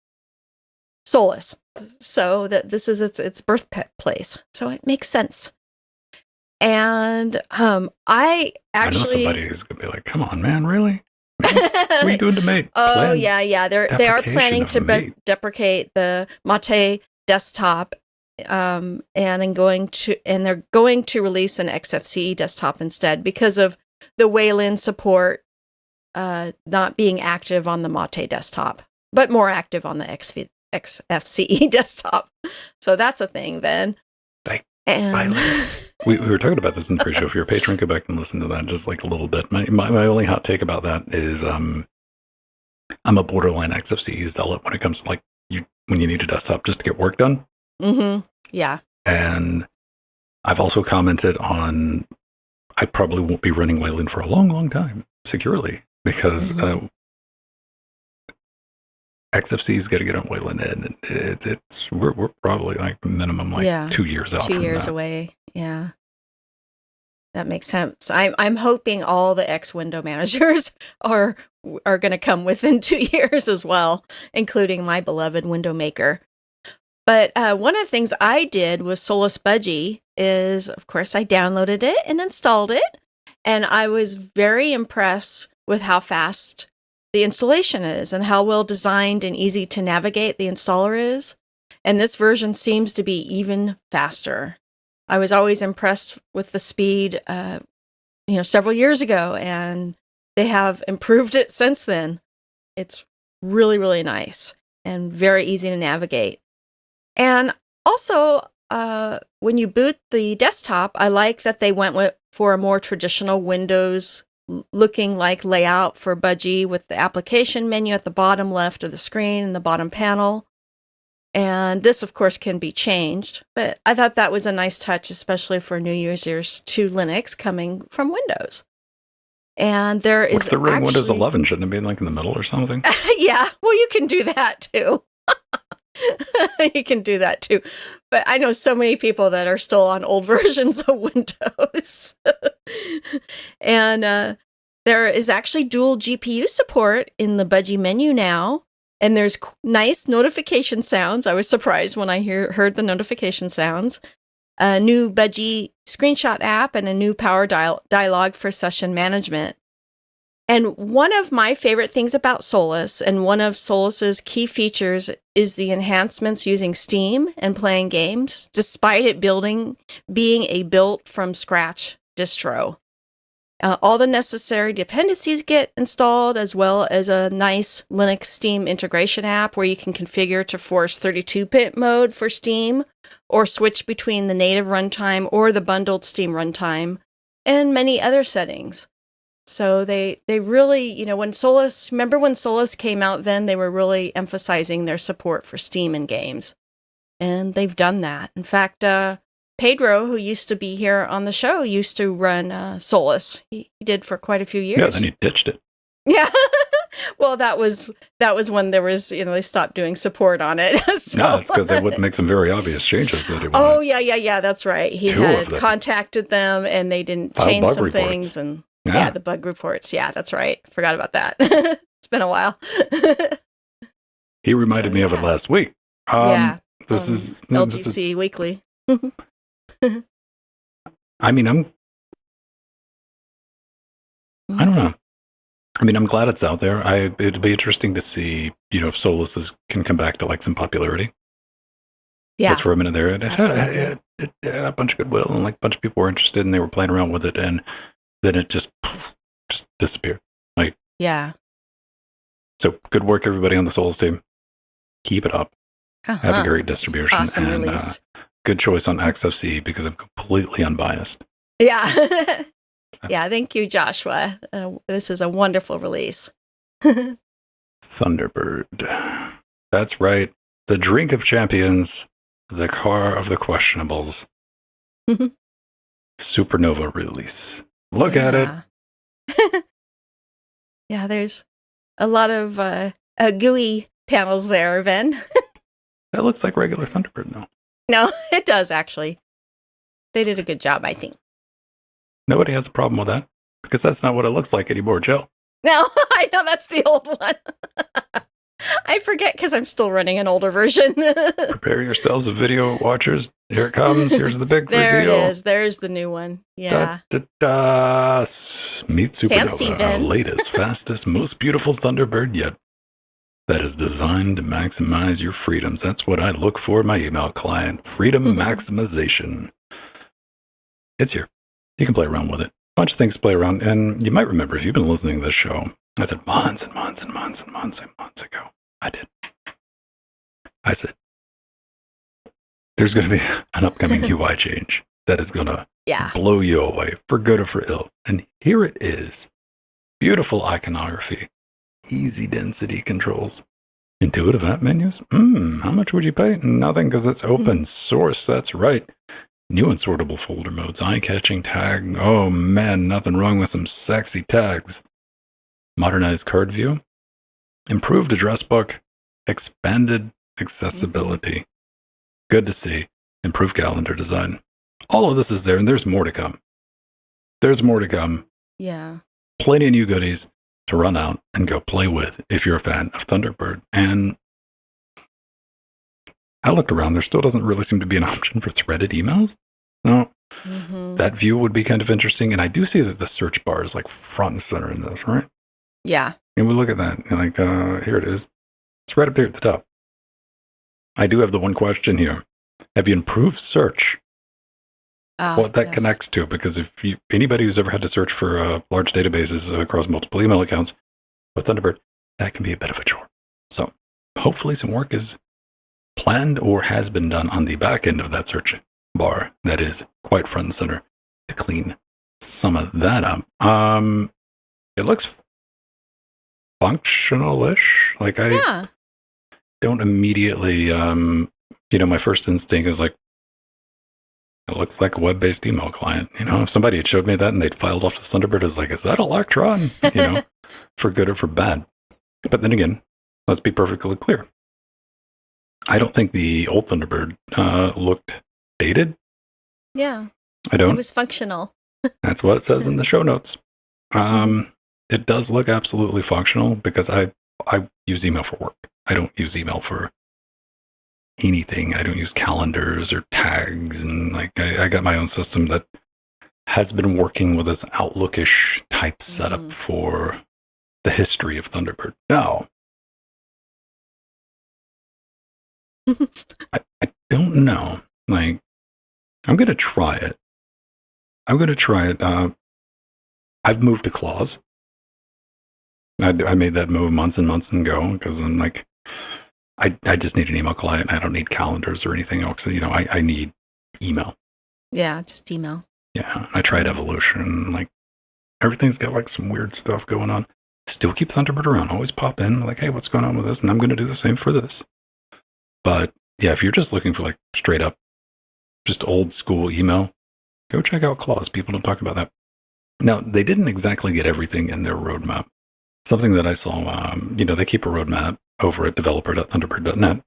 S1: Solus. So that this is its birthplace. So it makes sense. And I
S2: know somebody who's gonna be like, "Come on, man, really? What are you doing to Mate?"
S1: Oh yeah. They are planning to deprecate the Mate desktop, and they're going to release an XFCE desktop instead because of the Wayland support not being active on the Mate desktop, but more active on the XFCE desktop. So that's a thing then.
S2: We were talking about this in the pre-show. If you're a patron, go back and listen to that just like a little bit. My only hot take about that is I'm a borderline XFCE zealot when it comes to like when you need a desktop just to get work done.
S1: Mm-hmm. Yeah.
S2: And I've also commented on I probably won't be running Wayland for a long, long time securely because XFC's got to get on Wayland and we're probably like minimum 2 years out.
S1: 2 years away. Yeah. That makes sense. I'm hoping all the X window managers are going to come within 2 years as well, including my beloved window maker. But one of the things I did with Solus Budgie is, of course, I downloaded it and installed it, and I was very impressed with how fast the installation is and how well designed and easy to navigate the installer is. And this version seems to be even faster. I was always impressed with the speed, several years ago, and they have improved it since then. It's really, really nice and very easy to navigate. And also, when you boot the desktop, I like that they went for a more traditional Windows looking like layout for Budgie with the application menu at the bottom left of the screen and the bottom panel. And this, of course, can be changed. But I thought that was a nice touch, especially for new users to Linux coming from Windows. And there is
S2: What's the ring? Windows 11? Shouldn't it be like in the middle or something?
S1: Yeah, well, you can do that too. You can do that too. But I know so many people that are still on old versions of Windows. And there is actually dual GPU support in the Budgie menu now. And there's nice notification sounds. I was surprised when I heard the notification sounds. A new Budgie screenshot app and a new power dialog for session management. And one of my favorite things about Solus, and one of Solus's key features, is the enhancements using Steam and playing games, despite it being a built-from-scratch distro. All the necessary dependencies get installed, as well as a nice Linux Steam integration app where you can configure to force 32-bit mode for Steam, or switch between the native runtime or the bundled Steam runtime, and many other settings. So they really, when Solus came out then, they were really emphasizing their support for Steam and games. And they've done that. In fact, Pedro, who used to be here on the show, used to run Solus. He did for quite a few years.
S2: Yeah, then he ditched it.
S1: Yeah. Well, that was when there was, they stopped doing support on it. So.
S2: No, it's because they would make some very obvious changes that he wanted.
S1: Oh, yeah, that's right. He had contacted them and they didn't change some reports. Things. And yeah, the bug reports. Yeah, that's right. Forgot about that. It's been a while.
S2: He reminded me of it last week. This is
S1: LTC Weekly.
S2: I mean, I don't know. I mean, I'm glad it's out there. It'd be interesting to see, if Solus can come back to like some popularity. Yeah. That's for a minute there. It had a bunch of goodwill and like a bunch of people were interested and they were playing around with it. And then it just disappeared. Like, yeah. So good work, everybody on the Solus team. Keep it up. Have a great distribution.
S1: Awesome
S2: and
S1: release.
S2: Good choice on XFC because I'm completely unbiased.
S1: Yeah. Yeah, thank you, Joshua. This is a wonderful release.
S2: Thunderbird. That's right. The drink of champions, the car of the questionables. Supernova release. Look at it.
S1: Yeah, there's a lot of GUI panels there, Ben.
S2: That looks like regular Thunderbird, though.
S1: No, it does, actually. They did a good job, I think.
S2: Nobody has a problem with that, because that's not what it looks like anymore, Jill.
S1: No, I know that's the old one. I forget because I'm still running an older version.
S2: Prepare yourselves, video watchers. Here it comes. Here's the big reveal.
S1: There it is. There's the new one. Yeah.
S2: Meet Supernova, our latest, fastest, most beautiful Thunderbird yet. That is designed to maximize your freedoms. That's what I look for in my email client. Freedom maximization. It's here. You can play around with it. A bunch of things to play around. And you might remember, if you've been listening to this show, I said months and months and months and months and months ago. I did. I said, there's going to be an upcoming UI change that is going to blow you away for good or for ill. And here it is. Beautiful iconography. Easy density controls. Intuitive app menus? How much would you pay? Nothing, because it's open source. That's right. New and sortable folder modes, eye-catching tag. Oh man, nothing wrong with some sexy tags. Modernized card view. Improved address book. Expanded accessibility. Good to see. Improved calendar design. All of this is there, and there's more to come. There's more to come.
S1: Yeah.
S2: Plenty of new goodies to run out and go play with if you're a fan of Thunderbird. And I looked around. There still doesn't really seem to be an option for threaded emails. No. That view would be kind of interesting. And I do see that the search bar is like front and center in this, right?
S1: Yeah.
S2: And we look at that. And like, here it is. It's right up there at the top. I do have the one question here. Have you improved search? What that connects to, because if anybody who's ever had to search for large databases across multiple email accounts with Thunderbird, that can be a bit of a chore. So hopefully some work is planned or has been done on the back end of that search bar that is quite front and center to clean some of that up. it looks functional-ish. Like I don't immediately, my first instinct is like, it looks like a web-based email client. If somebody had showed me that and they'd filed off the Thunderbird, I was like, is that Electron? For good or for bad. But then again, let's be perfectly clear. I don't think the old Thunderbird looked dated.
S1: Yeah.
S2: I don't.
S1: It was functional.
S2: That's what it says in the show notes. It does look absolutely functional because I use email for work. I don't use email for anything. I don't use calendars or tags. And like I got my own system that has been working with this Outlookish type setup for the history of Thunderbird. Now, I don't know. Like, I'm going to try it. I've moved to Claws. I made that move months and months ago because I'm like, I just need an email client. I don't need calendars or anything else. I need email.
S1: Yeah, just email.
S2: Yeah, I tried Evolution. Like, everything's got like some weird stuff going on. Still keep Thunderbird around. Always pop in. Like, hey, what's going on with this? And I'm going to do the same for this. But yeah, if you're just looking for like straight up, just old school email, go check out Claws. People don't talk about that. Now, they didn't exactly get everything in their roadmap. Something that I saw, they keep a roadmap over at developer.thunderbird.net.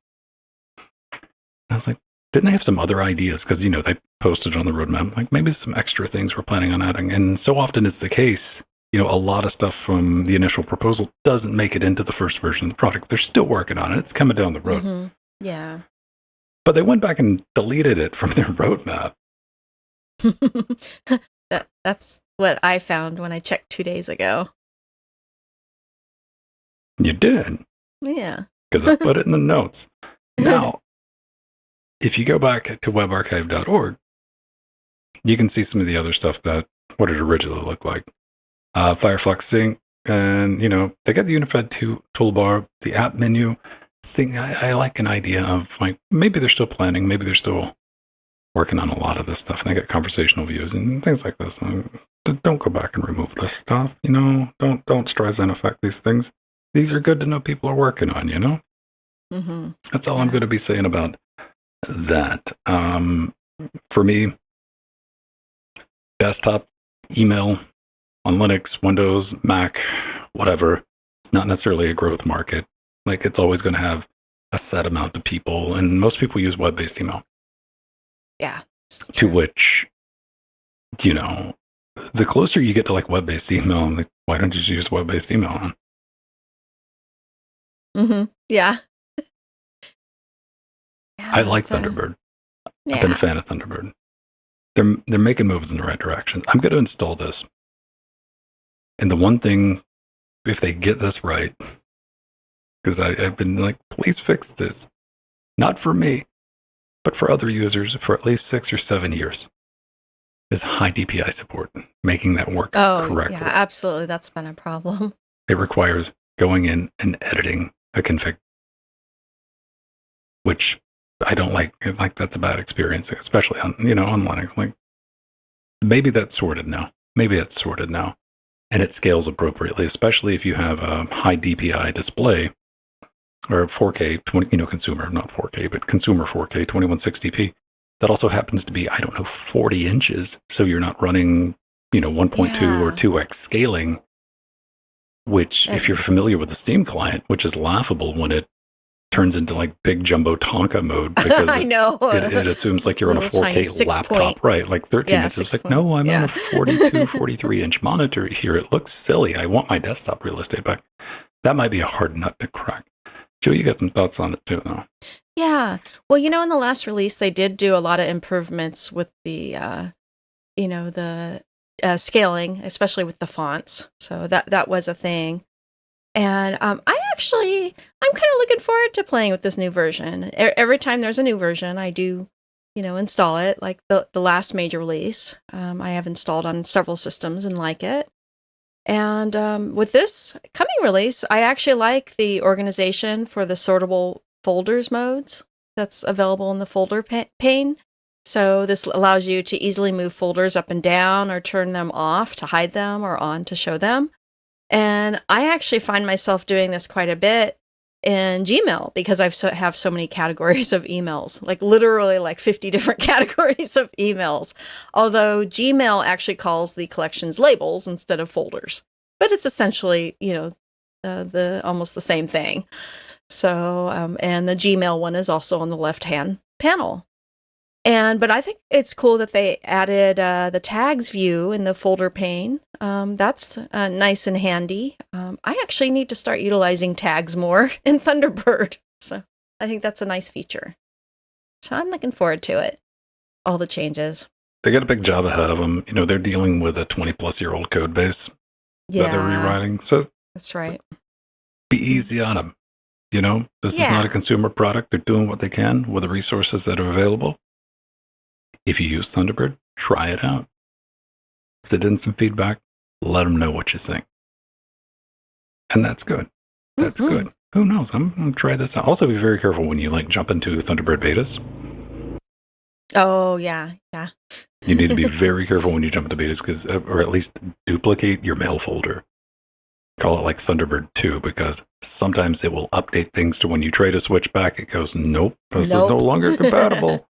S2: I was like, didn't they have some other ideas? Because, they posted on the roadmap, like maybe some extra things we're planning on adding. And so often it's the case, a lot of stuff from the initial proposal doesn't make it into the first version of the product. They're still working on it. It's coming down the road.
S1: Mm-hmm. Yeah.
S2: But they went back and deleted it from their roadmap.
S1: That's what I found when I checked 2 days ago.
S2: You did?
S1: Yeah.
S2: Because I put it in the notes. Now, if you go back to webarchive.org, you can see some of the other stuff what it originally looked like. Firefox Sync, and, they got the Unified toolbar, the app menu thing. I like an idea of, like, maybe they're still planning, maybe they're still working on a lot of this stuff, and they got conversational views and things like this. Don't go back and remove this stuff, Don't Streisand effect these things. These are good to know people are working on,
S1: Mm-hmm.
S2: That's all I'm going to be saying about that. For me, desktop email on Linux, Windows, Mac, whatever, it's not necessarily a growth market. Like, it's always going to have a set amount of people, and most people use web-based email.
S1: Yeah.
S2: To which, the closer you get to like web-based email, I'm like, why don't you just use web-based email?
S1: Mm-hmm. Yeah.
S2: I like Thunderbird.
S1: Yeah.
S2: I've been a fan of Thunderbird. They're making moves in the right direction. I'm going to install this. And the one thing, if they get this right, because I've been like, please fix this. Not for me, but for other users for at least 6 or 7 years, is high DPI support, making that work correctly.
S1: Yeah, absolutely. That's been a problem.
S2: It requires going in and editing a config, which I don't like. Like, that's a bad experience, especially on Linux. Like, maybe that's sorted now. And it scales appropriately, especially if you have a high DPI display or 4K, consumer, not 4K, but consumer 4K, 2160p. That also happens to be, 40 inches. So you're not running, 1.2 or 2x scaling, which, if you're familiar with the Steam client, which is laughable when it turns into like big jumbo Tonka mode, because
S1: I know.
S2: It assumes like you're on a 4K laptop, right? Like 13 inches. Like, no, I'm on a 42, 43 inch monitor here. It looks silly. I want my desktop real estate back. That might be a hard nut to crack. Joe, you got some thoughts on it too, though.
S1: Yeah. Well, in the last release, they did do a lot of improvements with the, the scaling, especially with the fonts. So that was a thing. And I'm kind of looking forward to playing with this new version. Every time there's a new version, I do, install it. Like the last major release, I have installed on several systems and like it. And with this coming release, I actually like the organization for the sortable folders modes that's available in the folder pane. So this allows you to easily move folders up and down or turn them off to hide them or on to show them. And I actually find myself doing this quite a bit in Gmail because have so many categories of emails, like literally like 50 different categories of emails. Although Gmail actually calls the collections labels instead of folders, but it's essentially, the almost the same thing. So, and the Gmail one is also on the left-hand panel. But I think it's cool that they added the tags view in the folder pane. That's nice and handy. I actually need to start utilizing tags more in Thunderbird. So I think that's a nice feature. So I'm looking forward to it. All the changes.
S2: They got a big job ahead of them. They're dealing with a 20-plus-year-old code base that they're rewriting. So
S1: that's right.
S2: Be easy on them. This is not a consumer product. They're doing what they can with the resources that are available. If you use Thunderbird, try it out. Send in some feedback. Let them know what you think. And that's good. That's good. Who knows? I'm going to try this out. Also, be very careful when you jump into Thunderbird betas.
S1: Oh, yeah. Yeah.
S2: You need to be very careful when you jump into betas, or at least duplicate your mail folder. Call it like Thunderbird 2, because sometimes it will update things to when you try to switch back, it goes, nope, this is no longer compatible.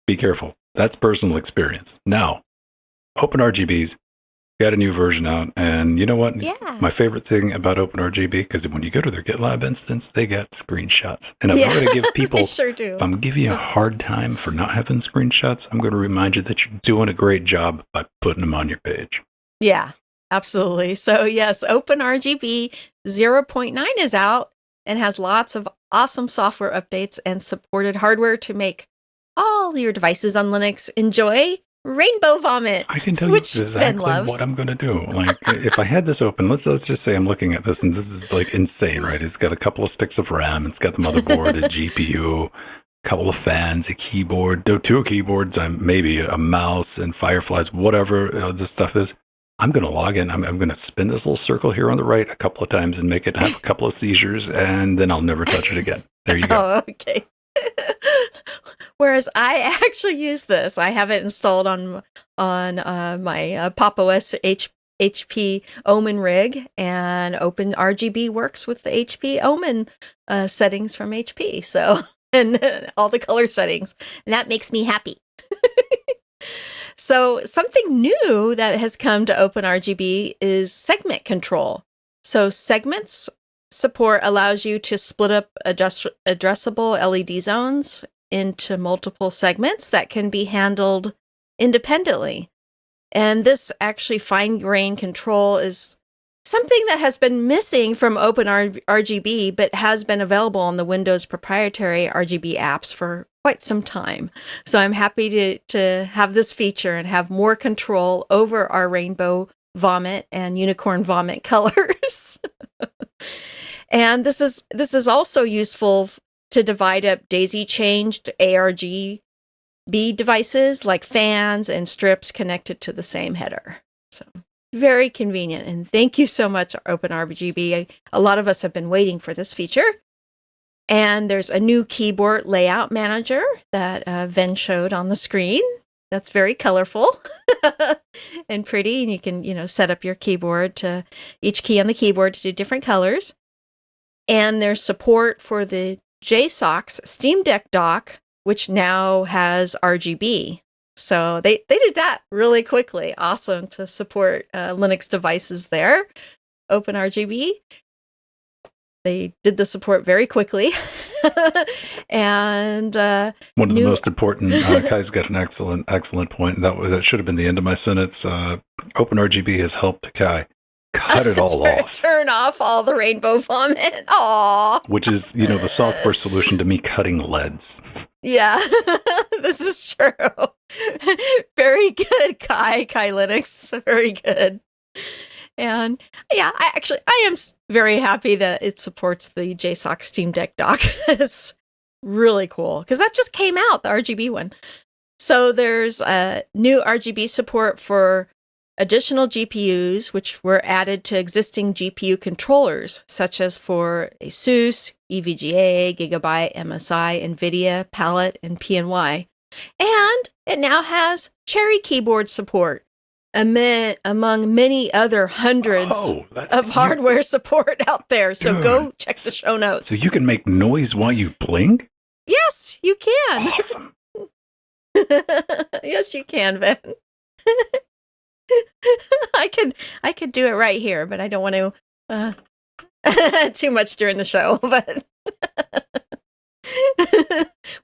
S2: Be careful. That's personal experience. Now, OpenRGB's got a new version out, and you know what?
S1: Yeah.
S2: My favorite thing about OpenRGB, because when you go to their GitLab instance, they got screenshots. And if I'm going to give people,
S1: sure do.
S2: If I'm giving you a hard time for not having screenshots, I'm going to remind you that you're doing a great job by putting them on your page.
S1: Yeah, absolutely. So yes, OpenRGB 0.9 is out and has lots of awesome software updates and supported hardware to make all your devices on Linux enjoy Rainbow Vomit.
S2: I can tell you exactly what I'm going to do. If I had this open, let's just say I'm looking at this, and this is insane, right? It's got a couple of sticks of RAM. It's got the motherboard, a GPU, a couple of fans, a keyboard, two keyboards, maybe a mouse and Fireflies, whatever this stuff is. I'm going to log in. I'm going to spin this little circle here on the right a couple of times and make it have a couple of seizures, and then I'll never touch it again. There you go.
S1: Oh, okay. Whereas I actually use this. I have it installed on my Pop! OS HP Omen rig, and OpenRGB works with the HP Omen settings from HP. So, and all the color settings, and that makes me happy. So something new that has come to OpenRGB is segment control. So segments support allows you to split up addressable LED zones into multiple segments that can be handled independently. And this actually fine-grained control is something that has been missing from OpenRGB, but has been available on the Windows proprietary RGB apps for quite some time. So I'm happy to have this feature and have more control over our Rainbow Vomit and Unicorn Vomit colors. And this is also useful to divide up daisy-chained ARGB devices like fans and strips connected to the same header. So very convenient. And thank you so much, OpenRGB. A lot of us have been waiting for this feature. And there's a new keyboard layout manager that Ven showed on the screen. That's very colorful and pretty. And you can, set up your keyboard to each key on the keyboard to do different colors. And there's support for the JSOC's Steam Deck dock, which now has RGB. So they did that really quickly. Awesome to support Linux devices there. OpenRGB. They did the support very quickly. And
S2: one of the most important, Kai's got an excellent point. That should have been the end of my sentence. OpenRGB has helped Kai cut it all off.
S1: Turn off all the Rainbow Vomit. Aww.
S2: Which is, the software solution to me cutting LEDs. Yeah,
S1: this is true. Very good, Kai Linux. Very good. And yeah, I am very happy that it supports the JSOC Steam Deck dock. It's really cool because that just came out, the RGB one. So there's new RGB support for additional GPUs, which were added to existing GPU controllers, such as for ASUS, EVGA, Gigabyte, MSI, NVIDIA, Palette, and PNY. And it now has Cherry keyboard support. among many other hundreds of hardware support out there. So go check the show notes.
S2: So you can make noise while you blink?
S1: Yes, you can.
S2: Awesome.
S1: Yes, you can, Ben. I could do it right here, but I don't want to too much during the show. But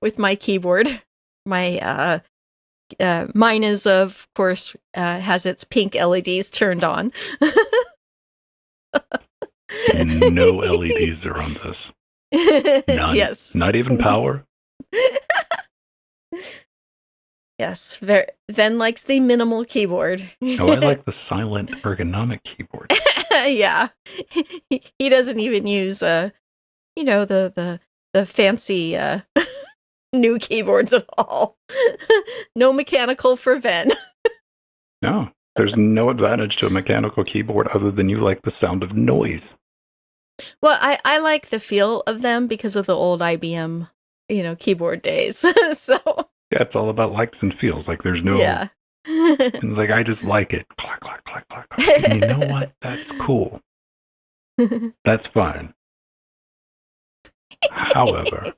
S1: with my keyboard, my mine is of course has its pink LEDs turned on.
S2: No LEDs are on this. None.
S1: Yes.
S2: Not even power.
S1: Yes, Ven likes the minimal keyboard.
S2: Oh, I like the silent ergonomic keyboard.
S1: Yeah, he doesn't even use the fancy new keyboards at all. No mechanical for Ven.
S2: No, there's no advantage to a mechanical keyboard other than you like the sound of noise.
S1: Well, I like the feel of them because of the old IBM, keyboard days. So.
S2: Yeah, it's all about likes and feels. Like there's no.
S1: Yeah.
S2: It's like I just like it. Clack, clack, clack, clack, clack. And you know what? That's cool. That's fine. However,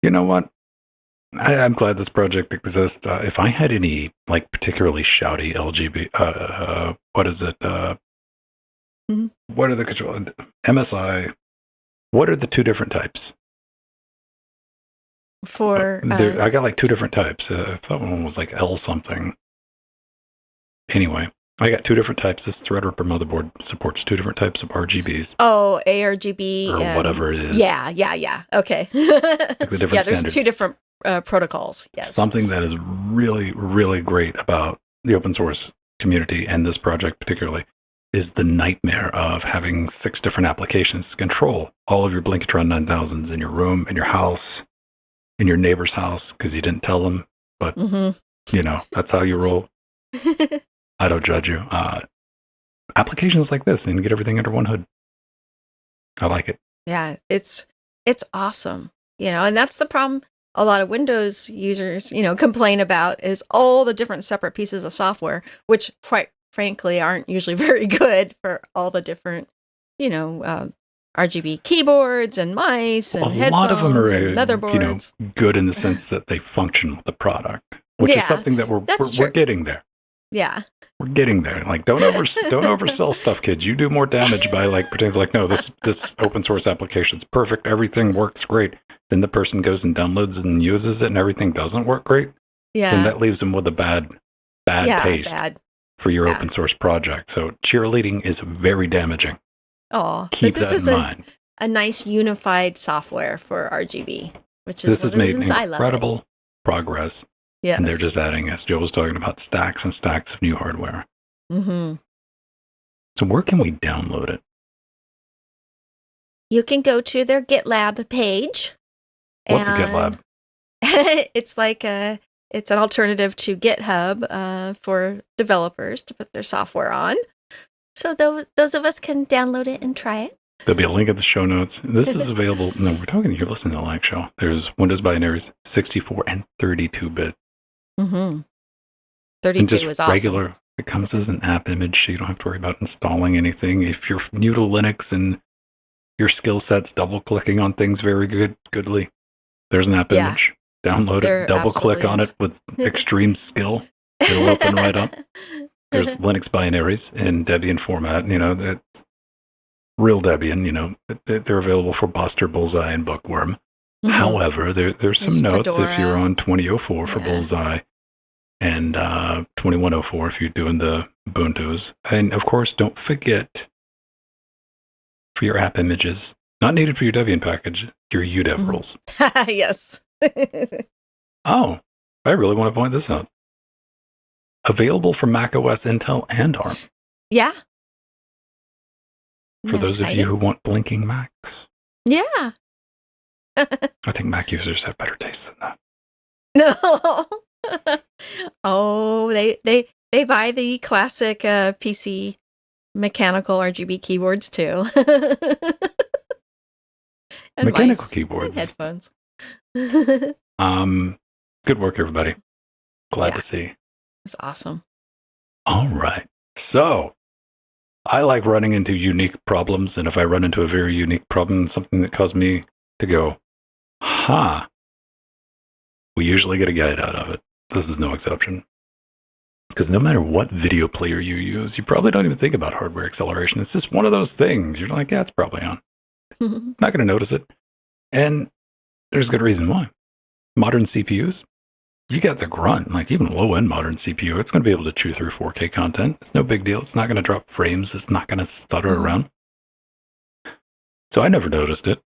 S2: you know what? I'm glad this project exists. If I had any like particularly shouty LGB, what is it? What are the control MSI? What are the two different types?
S1: For
S2: I got like two different types. I thought one was like L something. Anyway, I got two different types. This Threadripper motherboard supports two different types of RGBs.
S1: Oh, ARGB
S2: or whatever it is.
S1: Yeah. Okay.
S2: Like the different standards.
S1: There's two different protocols. Yes.
S2: Something that is really, really great about the open source community and this project particularly is the nightmare of having 6 different applications to control all of your Blinkatron 9000s in your room, in your house, in your neighbor's house, because you didn't tell them, but that's how you roll. I don't judge you. Applications like this and get everything under one hood. I like it.
S1: Yeah, it's awesome. And that's the problem a lot of Windows users, complain about is all the different separate pieces of software, which quite frankly aren't usually very good for all the different, RGB keyboards and mice and headphones. A lot of them are, motherboards.
S2: Good in the sense that they function with the product, which is something that we're getting there.
S1: Yeah,
S2: we're getting there. Like, don't oversell stuff, kids. You do more damage by pretending no, this open source application's perfect. Everything works great. Then the person goes and downloads and uses it, and everything doesn't work great.
S1: Yeah,
S2: then that leaves them with a bad taste for your open source project. So cheerleading is very damaging.
S1: Oh,
S2: keep that in mind.
S1: A nice unified software for RGB, which is
S2: this has made incredible progress.
S1: Yes.
S2: And they're just adding, as Joe was talking about, stacks and stacks of new hardware.
S1: Mm-hmm.
S2: So where can we download it?
S1: You can go to their GitLab page.
S2: What's a GitLab?
S1: It's it's an alternative to GitHub for developers to put their software on. So those of us can download it and try it.
S2: There'll be a link in the show notes. This is available. No, you're listening to the Lag Show. There's Windows binaries, 64 and 32-bit.
S1: Mm-hmm. 32
S2: and just
S1: is awesome.
S2: Regular. It comes as an app image, so you don't have to worry about installing anything. If you're new to Linux and your skill set's double-clicking on things very goodly, there's an app image. Download it, double-click on it with extreme skill. It'll open right up. There's Linux binaries in Debian format. That's real Debian. They're available for Buster, Bullseye, and Bookworm. Mm-hmm. However, there's some notes Fedora. If you're on 2004 for Bullseye and 2104 if you're doing the Ubuntu's. And of course, don't forget for your app images, not needed for your Debian package, your UDEV rules.
S1: Yes.
S2: Oh, I really want to point this out. Available for macOS, Intel, and ARM.
S1: Yeah.
S2: For those of you who want blinking Macs.
S1: Yeah.
S2: I think Mac users have better taste than that.
S1: No. Oh, they buy the classic PC mechanical RGB keyboards too.
S2: Mechanical keyboards.
S1: Headphones.
S2: Good work, everybody. Glad to see.
S1: It's awesome.
S2: All right. So I like running into unique problems. And if I run into a very unique problem, something that caused me to go, we usually get a guide out of it. This is no exception. Because no matter what video player you use, you probably don't even think about hardware acceleration. It's just one of those things. You're like, yeah, it's probably on. Not going to notice it. And there's a good reason why. Modern CPUs, you got the grunt. Like even low-end modern CPU, it's going to be able to chew through 4K content. It's no big deal. It's not going to drop frames. It's not going to stutter around. So I never noticed it.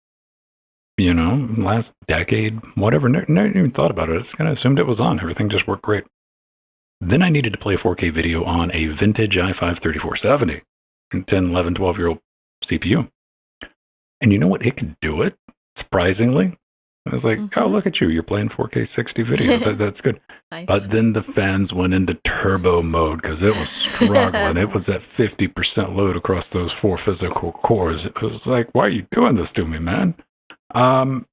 S2: You know, last decade, whatever, never even thought about it. I just kind of assumed it was on. Everything just worked great. Then I needed to play 4K video on a vintage i5-3470, 10, 11, 12-year-old CPU. And you know what? It could do it, surprisingly. I was like, oh, look at you. You're playing 4K 60 video. That's good.
S1: Nice.
S2: But then the fans went into turbo mode because it was struggling. It was at 50% load across those 4 physical cores. It was like, why are you doing this to me, man? Did a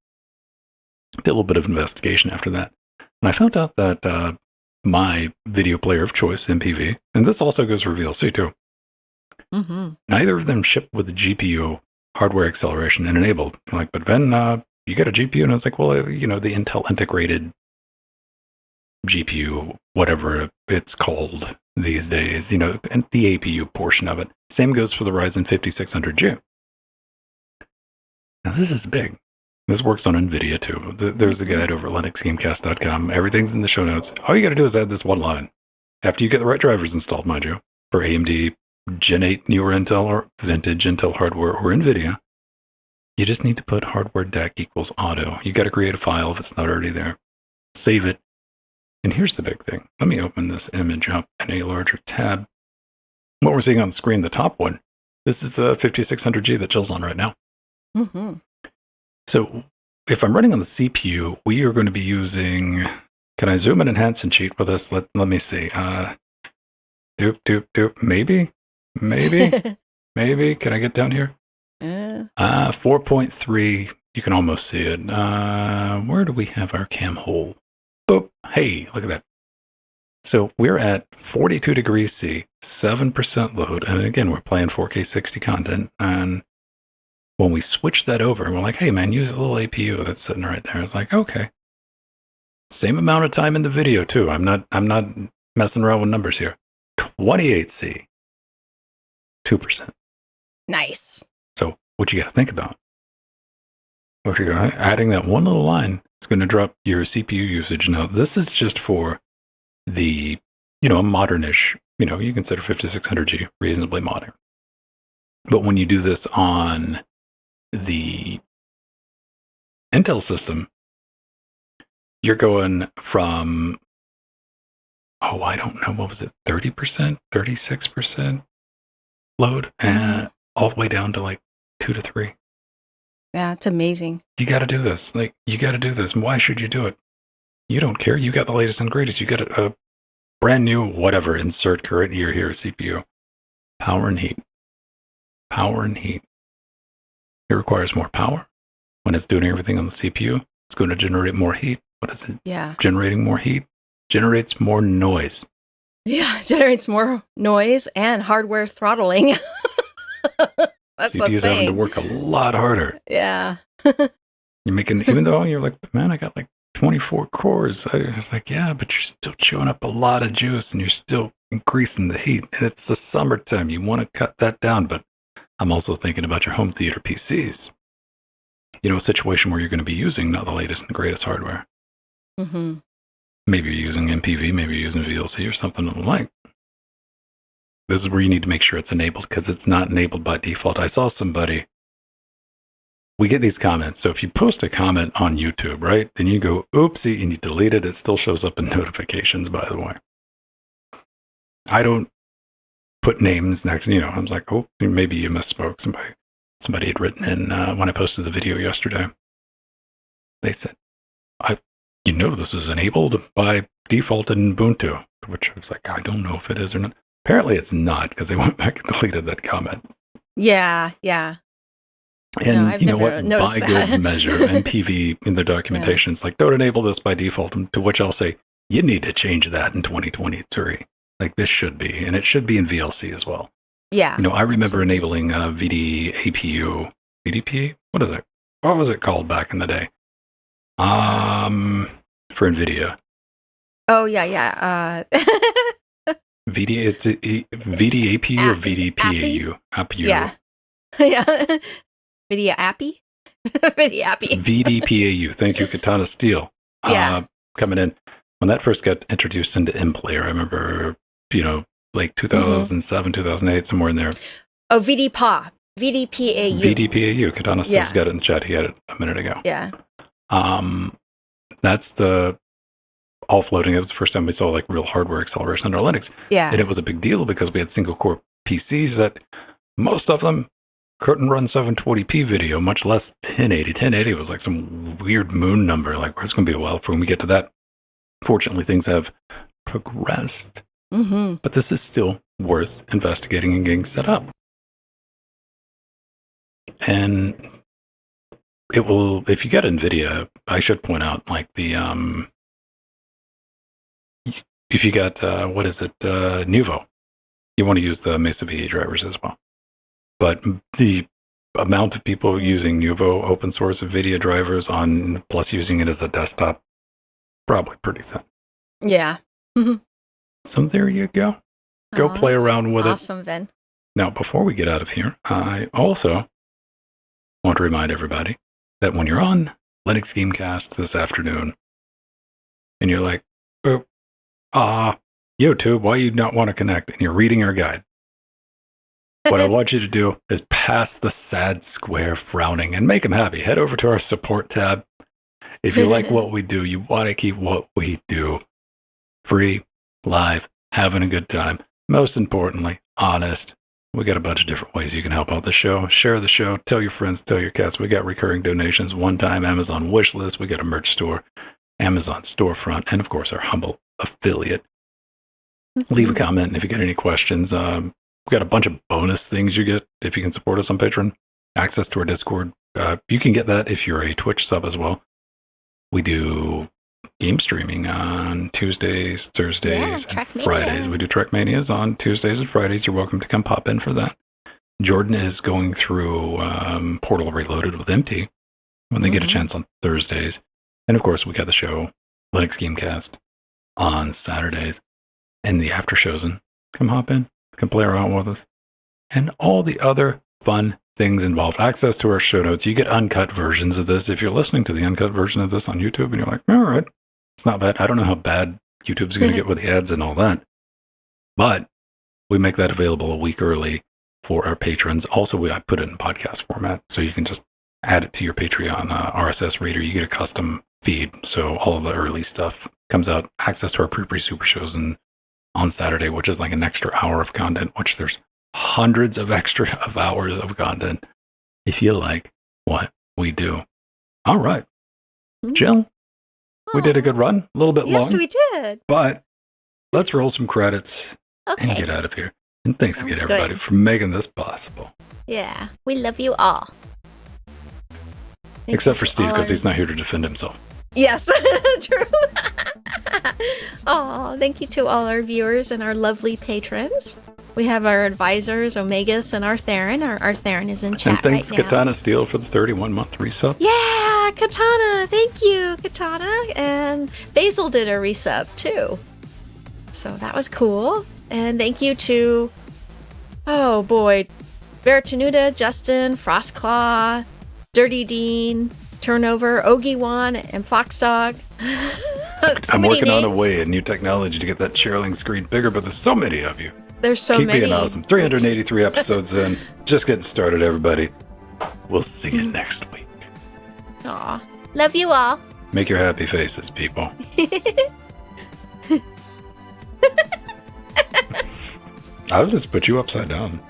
S2: little bit of investigation after that. And I found out that my video player of choice, MPV, and this also goes for VLC too, neither of them ship with the GPU hardware acceleration and enabled. I'm like, but then you get a GPU, and I was like, well, you know, the Intel integrated GPU, whatever it's called these days, you know, and the APU portion of it. Same goes for the Ryzen 5600G. Now, this is big. This works on NVIDIA, too. There's a guide over at linuxgamecast.com. Everything's in the show notes. All you got to do is add this one line. After you get the right drivers installed, mind you, for AMD, Gen 8 newer Intel, or vintage Intel hardware, or NVIDIA, you just need to put hardware DAC equals auto. You got to create a file if it's not already there. Save it. And here's the big thing. Let me open this image up in a larger tab. What we're seeing on the screen, the top one, this is the 5600G that Jill's on right now. So if I'm running on the CPU, we are going to be using, can I zoom and enhance and cheat with this? Let me see. Maybe. Can I get down here? 4.3. You can almost see it. Where do we have our cam hole? Boop. Hey, look at that. So we're at 42 degrees C, 7% load. And again, we're playing 4K 60 content. And when we switch that over and we're like, hey man, use a little APU that's sitting right there. It's like, okay. Same amount of time in the video too. I'm not messing around with numbers here. 28C, 2%.
S1: Nice.
S2: So what you got to think about? If you're adding that one little line, it's going to drop your CPU usage. Now, this is just for the, modernish, you consider 5600G reasonably modern. But when you do this on the Intel system, you're going from, I don't know, what was it, 30%, 36% load, and all the way down to like 2 to 3.
S1: Yeah, it's amazing.
S2: You got to do this. You got to do this. Why should you do it? You don't care. You got the latest and greatest. You got a brand new, whatever, insert current year here CPU. Power and heat. Power and heat. It requires more power. When it's doing everything on the CPU, it's going to generate more heat. What is it?
S1: Yeah.
S2: Generating more heat generates more noise.
S1: Yeah, generates more noise and hardware throttling. That's
S2: CPU's having to work a lot harder.
S1: Yeah.
S2: You're making, even though you're like, man, I got like 24 cores. I was like, yeah, but you're still chewing up a lot of juice and you're still increasing the heat. And it's the summertime. You want to cut that down. But I'm also thinking about your home theater PCs. A situation where you're going to be using not the latest and greatest hardware.
S1: Mm-hmm.
S2: Maybe you're using MPV, maybe you're using VLC or something of the like. This is where you need to make sure it's enabled because it's not enabled by default. I saw somebody, we get these comments. So if you post a comment on YouTube, right, then you go, oopsie, and you delete it. It still shows up in notifications, by the way. I don't put names next, I was like, oh, maybe you misspoke. Somebody had written in when I posted the video yesterday. They said, this is enabled by default in Ubuntu, which I was like, I don't know if it is or not. Apparently it's not because they went back and deleted that comment.
S1: Yeah.
S2: And you know what? By good measure, MPV in their documentation, it's like, don't enable this by default, to which I'll say, you need to change that in 2023. like this should be, and it should be in VLC as well.
S1: Yeah.
S2: You know, I remember enabling VDAPU, VDP. What is it? What was it called back in the day? For NVIDIA.
S1: Oh yeah.
S2: It's VDAPU or VDPAU? APU.
S1: Yeah. Yeah. Video appy. Video appy.
S2: VDPAU. Thank you, Katana Steel.
S1: Yeah.
S2: Coming in. When that first got introduced into M-Player, I remember, you know, like 2007, 2008, somewhere in there.
S1: Oh, VDPA. VDPAU.
S2: VDPAU. Katana Steel's got it in the chat. He had it a minute ago.
S1: Yeah.
S2: That's the all floating. It was the first time we saw like real hardware acceleration under Linux.
S1: Yeah.
S2: And it was a big deal because we had single core PCs that most of them couldn't run 720p video, much less 1080. 1080 was like some weird moon number. Like, it's going to be a while for when we get to that. Fortunately, things have progressed, but this is still worth investigating and getting set up. And it will, if you get NVIDIA, I should point out, like the, if you got, Nuvo, you want to use the Mesa VE drivers as well. But the amount of people using Nuvo open source NVIDIA drivers on, plus using it as a desktop, probably pretty thin.
S1: Yeah.
S2: So there you go. Go play around with it.
S1: Awesome, Ben.
S2: Now, before we get out of here, I also want to remind everybody that when you're on Linux Gamecast this afternoon, and you're like, YouTube, why you not want to connect? And you're reading our guide. What I want you to do is pass the sad square frowning and make them happy. Head over to our support tab. If you like what we do, you want to keep what we do free, live, having a good time. Most importantly, honest. We got a bunch of different ways you can help out the show. Share the show. Tell your friends. Tell your cats. We got recurring donations. One-time Amazon wish list. We got a merch store, Amazon storefront, and of course our humble affiliate. Leave a comment, and if you get any questions, we got a bunch of bonus things you get if you can support us on Patreon. Access to our Discord. You can get that if you're a Twitch sub as well. We do game streaming on Tuesdays, Thursdays, and Fridays. We do Trackmanias on Tuesdays and Fridays. You're welcome to come pop in for that. Jordan is going through Portal Reloaded with MT when they get a chance on Thursdays. And of course, we got the show, Linux Gamecast, on Saturdays. And the after shows, and come hop in, come play around with us. And all the other fun things involved. Access to our show notes. You get uncut versions of this. If you're listening to the uncut version of this on YouTube and you're like, all right, it's not bad. I don't know how bad YouTube's going to get with the ads and all that. But we make that available a week early for our patrons. Also, I put it in podcast format, so you can just add it to your Patreon RSS reader. You get a custom feed, so all of the early stuff comes out. Access to our pre super shows and on Saturday, which is like an extra hour of content, which there's hundreds of extra hours of content if you like what we do. All right. Jill, we did a good run, a little bit long.
S1: Yes, we did.
S2: But let's roll some credits and get out of here. And thanks again, everybody, for making this possible.
S1: Yeah, we love you all.
S2: Except for Steve, because he's not here to defend himself.
S1: Yes, true. Oh, thank you to all our viewers and our lovely patrons. We have our advisors, Omegas and Artherin. Our Artherin is in chat.
S2: And thanks,
S1: right now.
S2: Katana Steel, for the 31-month resub.
S1: Yeah, Katana. Thank you, Katana. And Basil did a resub, too. So that was cool. And thank you to, oh boy, Veritanuda, Justin, Frostclaw, Dirty Dean, Turnover, Ogiwan, and Foxdog.
S2: I'm working on a way, a new technology to get that sharing screen bigger, but there's so many of you.
S1: There's so many.
S2: Keep being awesome. 383 episodes in. Just getting started, everybody. We'll see you next week.
S1: Aw. Love you all.
S2: Make your happy faces, people. I'll just put you upside down.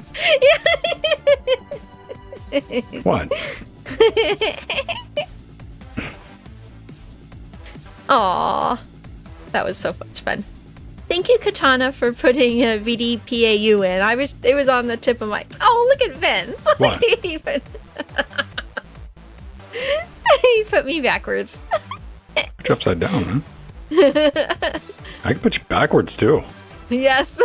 S2: What?
S1: Aw. That was so much fun. Thank you, Katana, for putting a VDPAU in. It was on the tip of my... Oh, look at Ben.
S2: What?
S1: He put me backwards.
S2: Put you upside down, man. I can put you backwards, too.
S1: Yes.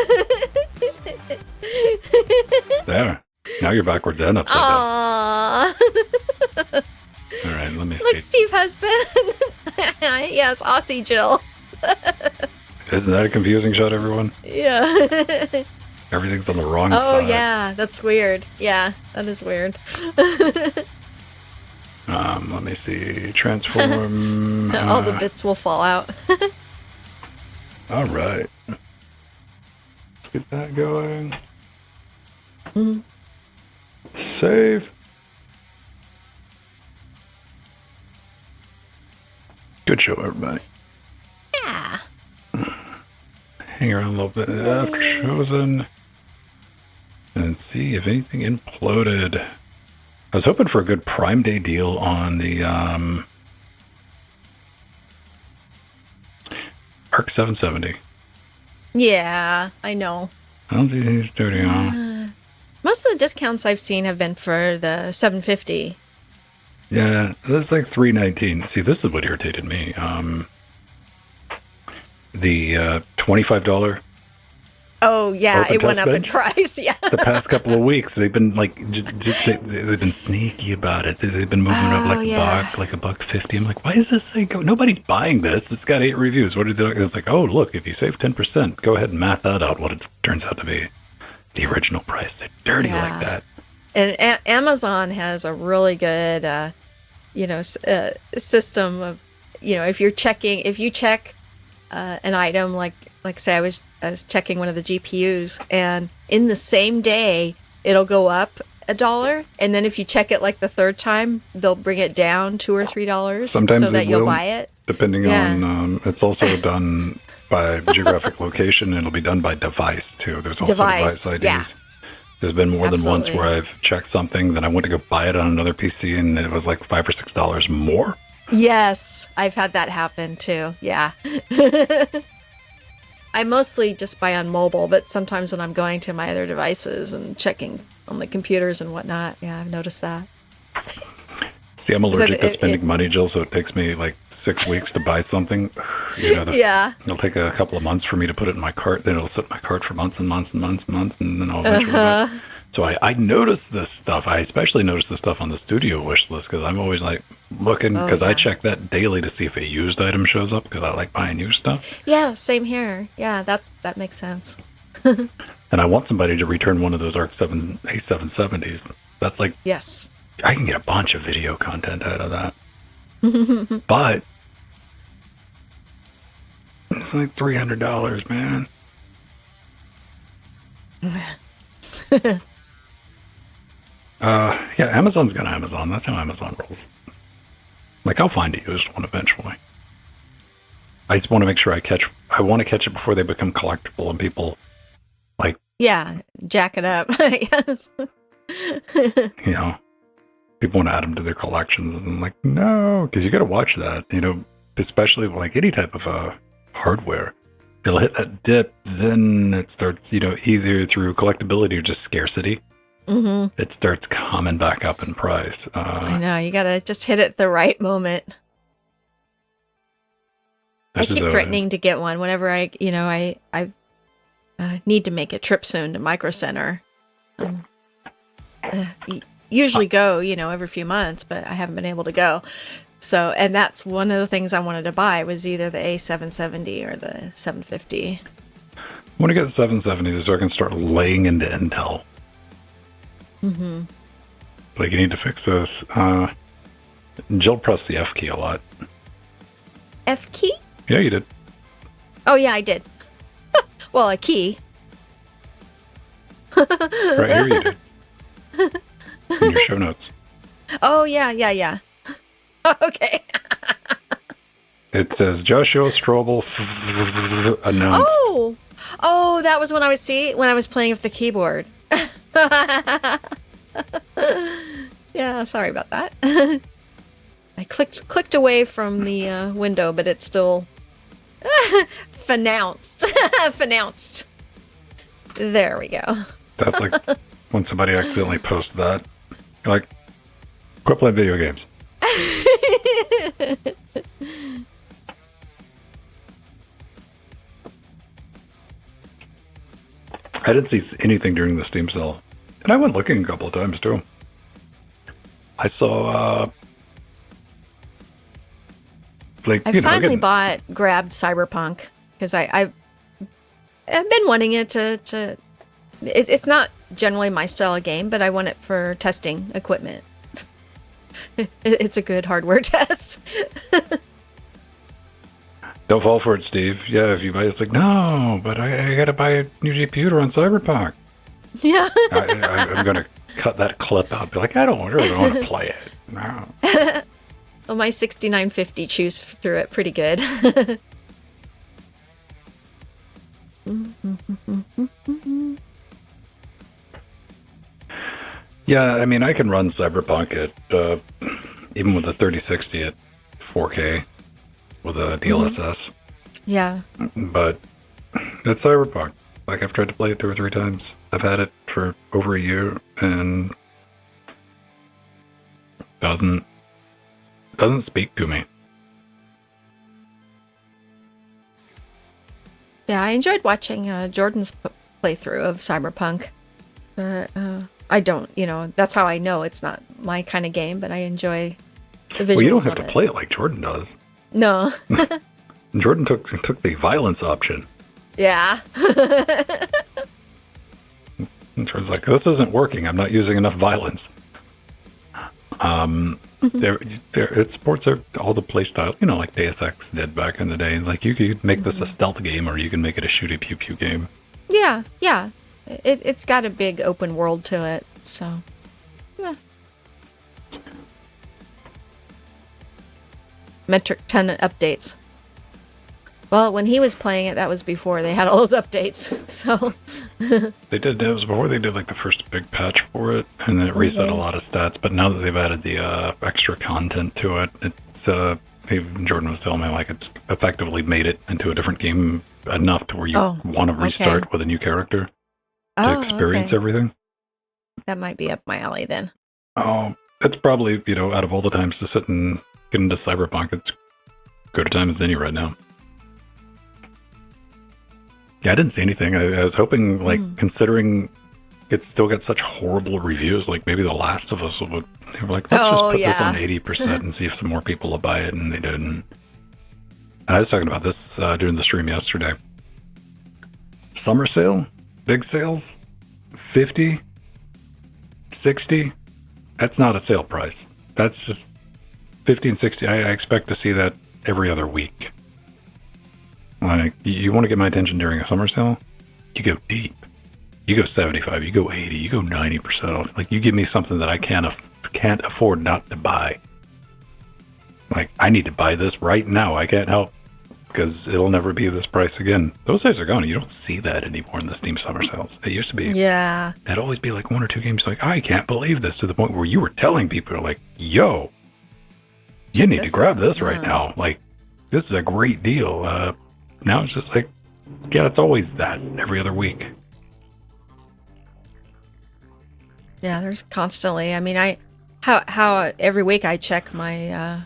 S2: There. Now you're backwards and upside down.
S1: Aww.
S2: All right, let me
S1: Look,
S2: see.
S1: Steve Husband. Yes, Aussie Jill.
S2: Isn't that a confusing shot, everyone?
S1: Yeah.
S2: Everything's on the wrong
S1: Oh,
S2: side.
S1: yeah, that's weird. Yeah, that is weird.
S2: Let me see. Transform.
S1: All the bits will fall out.
S2: All right. Let's get that going. Save. Good show, everybody.
S1: Yeah.
S2: Hang around a little bit after chosen and see if anything imploded. I was hoping for a good Prime Day deal on the Arc 770.
S1: Yeah, I know.
S2: I don't see any studio.
S1: Most of the discounts I've seen have been for the 750.
S2: Yeah, that's like $319. See, this is what irritated me. The $25
S1: Oh, yeah,
S2: Open
S1: it went
S2: test
S1: up in
S2: bench?
S1: price. Yeah.
S2: the past couple of weeks, they've been like, they've been sneaky about it. They've been moving it up like a buck $1.50. I'm like, why is this thing go? Nobody's buying this. It's got 8 reviews. What did they? It's like, oh, look, if you save 10%, go ahead and math that out. What it turns out to be the original price. They're dirty like that.
S1: And Amazon has a really good, system of, if you check an item, like say I was checking one of the GPUs, and in the same day it'll go up $1, and then if you check it like the third time, they'll bring it down $2 or $3.
S2: Sometimes
S1: so that you'll buy it.
S2: Depending on, it's also done by geographic location. It'll be done by device too. There's also device IDs. Yeah. There's been more than once where I've checked something, then I went to go buy it on another PC, and it was like $5 or $6 more.
S1: Yes, I've had that happen too. Yeah. I mostly just buy on mobile, but sometimes when I'm going to my other devices and checking on the computers and whatnot, yeah, I've noticed that.
S2: See, I'm allergic to spending money, Jill, so it takes me like 6 weeks to buy something. It'll take a couple of months for me to put it in my cart. Then it'll sit in my cart for months and months and months and months, and then I'll eventually buy it. So I notice this stuff. I especially notice this stuff on the studio wish list because I'm always like looking, because I check that daily to see if a used item shows up because I like buying used stuff.
S1: Yeah, same here. Yeah, that makes sense.
S2: And I want somebody to return one of those Arc 770s. That's like,
S1: yes,
S2: I can get a bunch of video content out of that. But it's like $300, man. Yeah, Amazon's gonna Amazon. That's how Amazon rolls. Like, I'll find a used one eventually. I just want to make sure I want to catch it before they become collectible and people like,
S1: yeah, jack it up. Yes.
S2: People want to add them to their collections, and I'm like, no, because you got to watch that, especially like any type of hardware. It'll hit that dip, then it starts, either through collectability or just scarcity. Mm-hmm. It starts coming back up in price.
S1: I know, you got to just hit it the right moment. I keep threatening to get one whenever I need to make a trip soon to Micro Center. Usually go, every few months, but I haven't been able to go. So, and that's one of the things I wanted to buy was either the A770 or the 750.
S2: I want to get the 770s so I can start laying into Intel. Mm-hmm. Like, you need to fix this. Jill pressed the F key a lot.
S1: F key?
S2: Yeah, you did.
S1: Oh, yeah, I did. Well, a key.
S2: Right here you did. In your show notes.
S1: Oh, yeah. Okay.
S2: It says Joshua Strobel announced.
S1: Oh, that was when I was playing with the keyboard. Yeah, sorry about that. I clicked away from the window, but it's still pronounced. There we go.
S2: That's like when somebody accidentally posts that. You're like, quit playing video games. I didn't see anything during the Steam sale. And I went looking a couple of times, too. I saw,
S1: I finally grabbed Cyberpunk, because I've been wanting it to it's not generally my style of game, but I want it for testing equipment. It's a good hardware test.
S2: Don't fall for it, Steve. Yeah, if you buy it's like, no, but I gotta buy a new GPU to run Cyberpunk.
S1: Yeah.
S2: I'm gonna cut that clip out. Be like, I don't really want to play it. No.
S1: Well, my 6950 chews through it pretty good.
S2: Yeah, I mean, I can run Cyberpunk at even with a 3060 at 4K with a DLSS.
S1: Yeah.
S2: But it's Cyberpunk. Like, I've tried to play it 2 or 3 times. I've had it for over a year and doesn't speak to me.
S1: Yeah, I enjoyed watching Jordan's playthrough of Cyberpunk. I don't, that's how I know it's not my kind of game, but I enjoy the visuals.
S2: Well, you don't have to play it like Jordan does.
S1: No.
S2: Jordan took the violence option.
S1: Yeah.
S2: And Jordan's like, this isn't working. I'm not using enough violence. It supports all the play style, like Deus Ex did back in the day. It's like, you could make this a stealth game, or you can make it a shooty pew pew game.
S1: Yeah. It's got a big open world to it, so yeah. Metric ton of updates. Well, when he was playing it, that was before they had all those updates. So
S2: they did. It was before they did like the first big patch for it, and it reset a lot of stats. But now that they've added the extra content to it, it's Jordan was telling me like it's effectively made it into a different game enough to where you want to restart with a new character to experience everything.
S1: That might be up my alley then.
S2: Oh, it's probably out of all the times to sit and get into Cyberpunk, it's good a time as any right now. Yeah, I didn't see anything. I was hoping, considering it's still got such horrible reviews, like maybe The Last of Us would. They were like, let's just put this on 80% and see if some more people will buy it, and they didn't. And I was talking about this during the stream yesterday. Summer sale, big sales, 50, 60. That's not a sale price. That's just 50 and 60. I expect to see that every other week. Like, you want to get my attention during a summer sale? You go deep. You go 75, you go 80, you go 90% off. Like, you give me something that I can't afford not to buy. Like, I need to buy this right now. I can't help, because it'll never be this price again. Those days are gone. You don't see that anymore in the Steam summer sales. It used to be.
S1: Yeah.
S2: It'd always be like 1 or 2 games like, I can't believe this, to the point where you were telling people, like, yo, you need to grab this right now. Like, this is a great deal. Now it's just like, yeah, it's always that every other week.
S1: Yeah, there's constantly. I mean, how every week I check my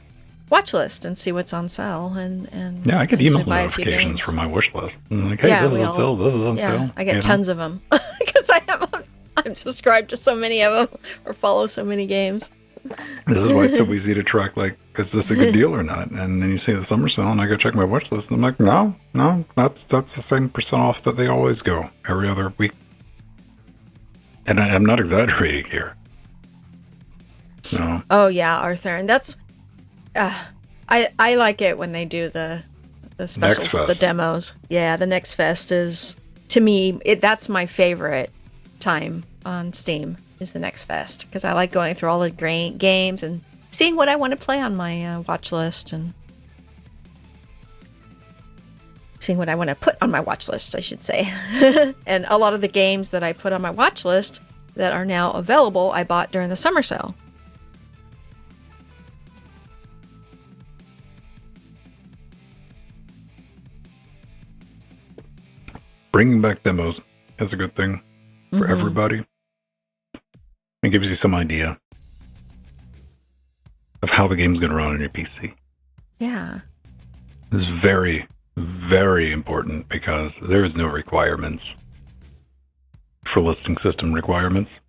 S1: watch list and see what's on sale, and
S2: yeah, I get email notifications from my wish list. I'm like, hey, this is on sale. This is on sale.
S1: I get tons of them because I'm subscribed to so many of them or follow so many games.
S2: This is why it's so easy to track, like, is this a good deal or not? And then you see the summer sale, and I go check my watch list, and I'm like, no, that's the same percent off that they always go every other week. And I'm not exaggerating here. No.
S1: Oh yeah, Arthur, and that's I like it when they do the specials, the demos. Yeah, the Next Fest is, to me, that's my favorite time on Steam. Is the Next Fest, because I like going through all the great games and seeing what I want to play on my watch list, and seeing what I want to put on my watch list, I should say. And a lot of the games that I put on my watch list that are now available, I bought during the summer sale.
S2: Bringing back demos is a good thing for everybody. It gives you some idea of how the game's going to run on your PC.
S1: Yeah.
S2: It's very, very important, because there is no requirements for listing system requirements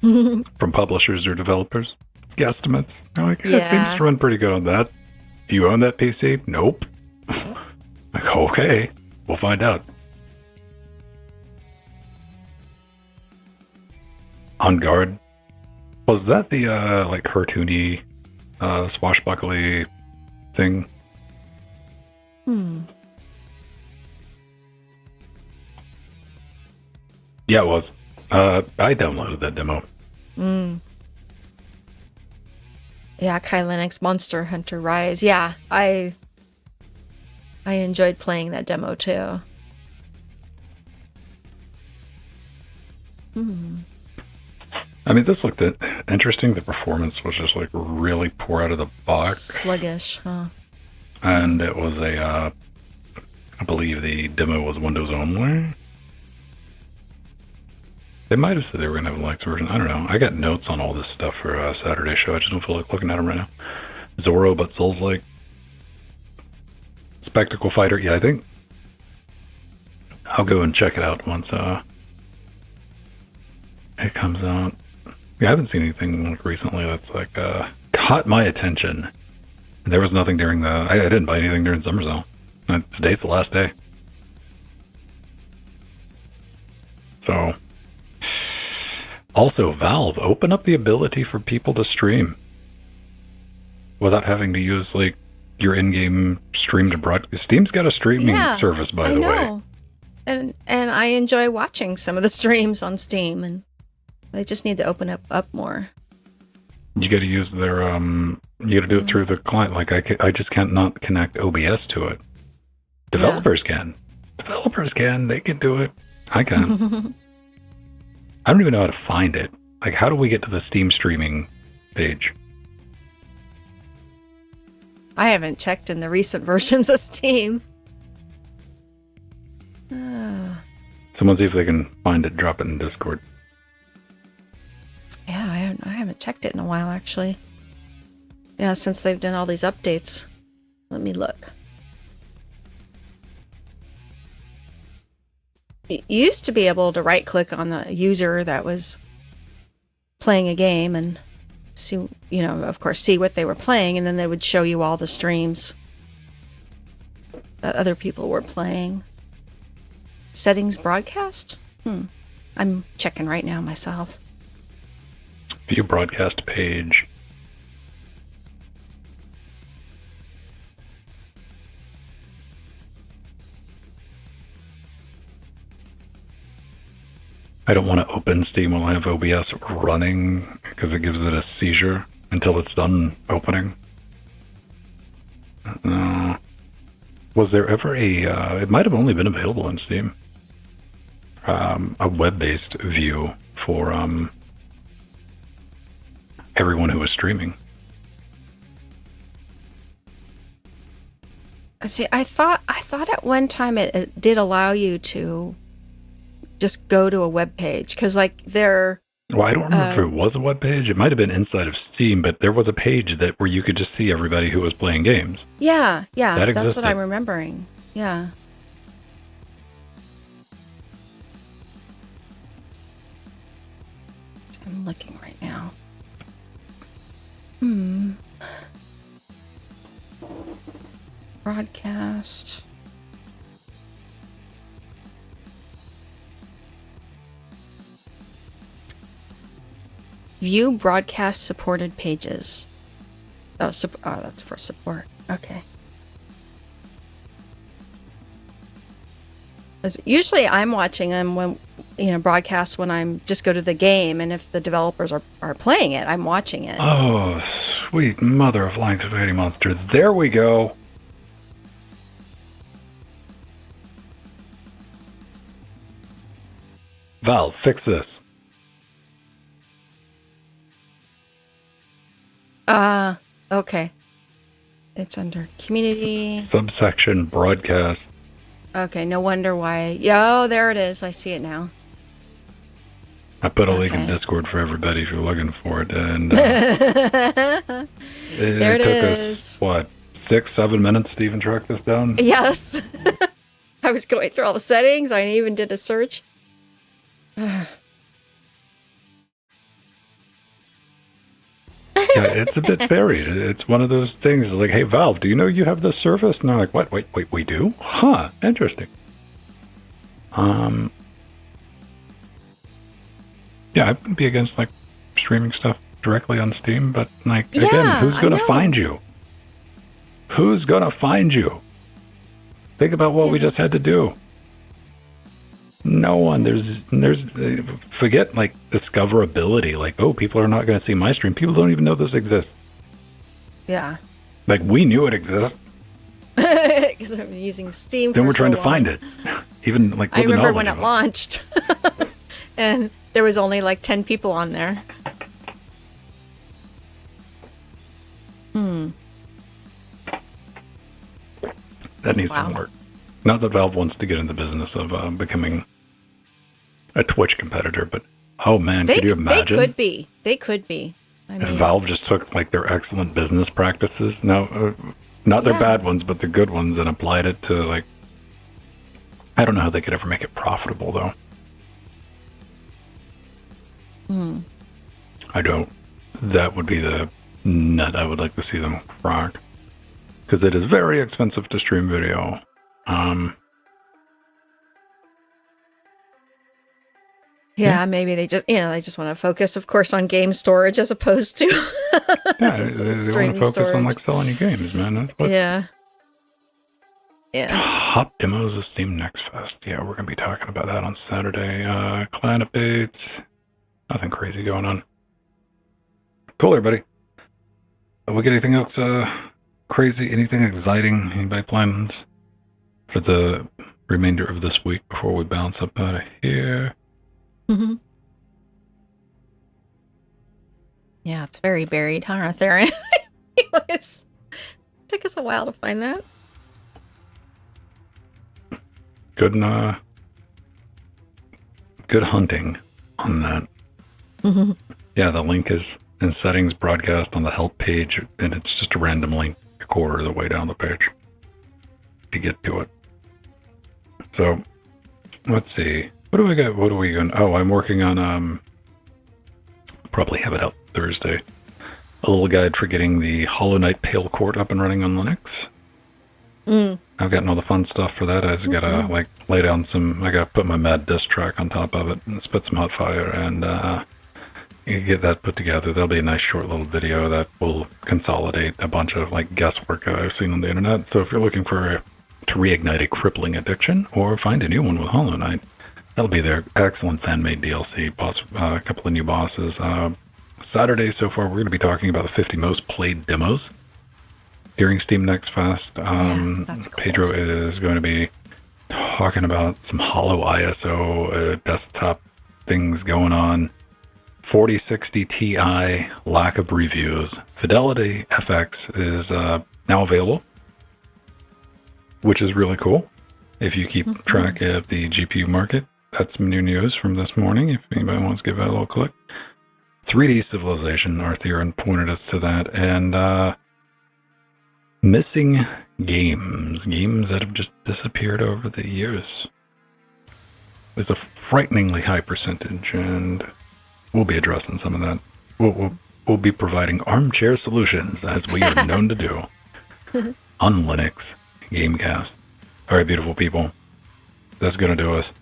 S2: from publishers or developers. It's guesstimates. I'm like, yeah, it seems to run pretty good on that. Do you own that PC? Nope. Like, okay, we'll find out. On Guard. Was that the, like, cartoony, swashbuckly thing? Yeah, it was. I downloaded that demo.
S1: Yeah, Kai Linux Monster Hunter Rise. Yeah, I enjoyed playing that demo too.
S2: I mean, this looked interesting. The performance was just like really poor out of the box.
S1: Sluggish, huh?
S2: And it was I believe the demo was Windows only. They might have said they were going to have a Linux version. I don't know. I got notes on all this stuff for a Saturday show. I just don't feel like looking at them right now. Zorro, but Souls-like. Spectacle Fighter. Yeah, I think I'll go and check it out once it comes out. Yeah, I haven't seen anything like recently that's like caught my attention. There was nothing during the... I didn't buy anything during Summer Sale. Today's the last day. So... Also, Valve, open up the ability for people to stream without having to use, like, your in-game stream to broadcast. Steam's got a streaming service, by the way.
S1: And I enjoy watching some of the streams on Steam, and they just need to open up more.
S2: You got to use their, you got to do it through the client. Like, I just can't not connect OBS to it. Developers can. Developers can. They can do it. I can. I don't even know how to find it. Like, how do we get to the Steam streaming page?
S1: I haven't checked in the recent versions of Steam.
S2: Someone see if they can find it, drop it in Discord.
S1: Yeah, I haven't checked it in a while, actually. Yeah, since they've done all these updates. Let me look. You used to be able to right-click on the user that was playing a game and see, of course, see what they were playing, and then they would show you all the streams that other people were playing. Settings broadcast? I'm checking right now myself.
S2: View broadcast page. I don't want to open Steam while I have OBS running because it gives it a seizure until it's done opening. Was there ever it might have only been available in Steam, a web-based view for everyone who was streaming?
S1: See, I thought at one time it did allow you to just go to a web page, because like there.
S2: Well, I don't remember if it was a web page. It might have been inside of Steam, but there was a page where you could just see everybody who was playing games.
S1: Yeah,
S2: that existed.
S1: That's what I'm remembering. Yeah. I'm looking right now. Broadcast. View broadcast supported pages. Oh, that's for support. Okay. Usually I'm watching them when, broadcasts when I'm just go to the game, and if the developers are playing it, I'm watching it.
S2: Oh, sweet mother of flying spaghetti monster. There we go. Valve, fix this.
S1: Okay. It's under community.
S2: Subsection broadcast.
S1: Okay, no wonder why. Oh, there it is. I see it now.
S2: I put a link in Discord for everybody if you're looking for it. And it took us, 6-7 minutes to even track this down?
S1: Yes. I was going through all the settings. I even did a search.
S2: Yeah, it's a bit buried. It's one of those things. It's like, hey, Valve, do you know you have this service? And they're like, what? Wait, we do? Huh? Interesting. Yeah, I wouldn't be against like streaming stuff directly on Steam, but like again, who's gonna find you? Who's gonna find you? Think about what we just had to do. No one. There's forget like discoverability. Like, oh, people are not gonna see my stream. People don't even know this exists.
S1: Yeah.
S2: Like we knew it exists.
S1: Because I've been using Steam.
S2: Then we're trying to find it. Even like
S1: I remember when it launched, and there was only like 10 people on there.
S2: That needs some work. Not that Valve wants to get in the business of becoming a Twitch competitor, but oh man, could you imagine?
S1: They could be. I mean,
S2: if Valve just took like their excellent business practices, not their bad ones, but the good ones, and applied it to like, I don't know how they could ever make it profitable though. I don't. That would be the nut I would like to see them rock, because it is very expensive to stream video.
S1: Yeah, maybe they just want to focus, of course, on game storage as opposed to
S2: they want to focus on like selling you games, man. That's what.
S1: Yeah.
S2: Top demos of Steam Next Fest. Yeah, we're gonna be talking about that on Saturday. Clan updates. Nothing crazy going on. Cool, everybody. We get anything else crazy? Anything exciting? Anybody plans for the remainder of this week before we bounce up out of here?
S1: Mm-hmm. Yeah, it's very buried, huh, Theron? Anyways, took us a while to find that.
S2: Good hunting on that.
S1: Mm-hmm.
S2: Yeah, the link is in settings, broadcast on the help page, and it's just a random link a quarter of the way down the page to get to it. So, let's see. What do I got? What are we going? Oh, I'm working on, probably have it out Thursday. A little guide for getting the Hollow Knight Pale Court up and running on Linux. I've gotten all the fun stuff for that. I just gotta like lay down I gotta put my Mad Disk track on top of it and spit some hot fire, and you get that put together. There'll be a nice short little video that will consolidate a bunch of like guesswork that I've seen on the internet. So if you're looking to reignite a crippling addiction or find a new one with Hollow Knight, that'll be their excellent fan-made DLC. A couple of new bosses. Saturday so far, we're going to be talking about the 50 most played demos during Steam Next Fest.
S1: That's cool.
S2: Pedro is going to be talking about some Hollow ISO desktop things going on. 4060 Ti, lack of reviews. Fidelity FX is now available, which is really cool. If you keep track of the GPU market, that's some new news from this morning, if anybody wants to give it a little click. 3D Civilization, Arthurian pointed us to that. And missing games that have just disappeared over the years. It's a frighteningly high percentage, and we'll be addressing some of that. We'll be providing armchair solutions, as we are known to do, on Linux Gamecast. All right, beautiful people. That's going to do us.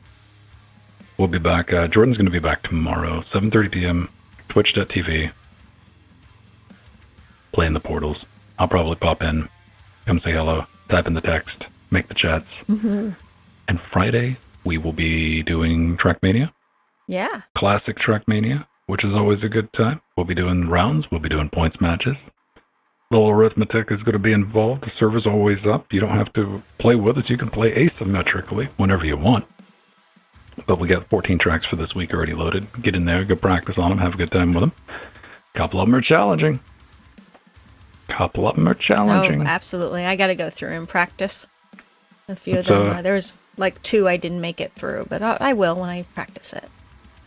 S2: We'll be back. Jordan's going to be back tomorrow, 7:30 p.m., twitch.tv. Playing the portals. I'll probably pop in, come say hello, type in the text, make the chats. And Friday, we will be doing Trackmania.
S1: Yeah.
S2: Classic Trackmania, which is always a good time. We'll be doing rounds. We'll be doing points matches. Little arithmetic is going to be involved. The server's always up. You don't have to play with us. You can play asymmetrically whenever you want. But we got 14 tracks for this week already loaded. Get in there, go practice on them, have a good time with them. A couple of them are challenging.
S1: Oh, absolutely. I got to go through and practice a few of them. There's like 2 I didn't make it through, but I will when I practice it.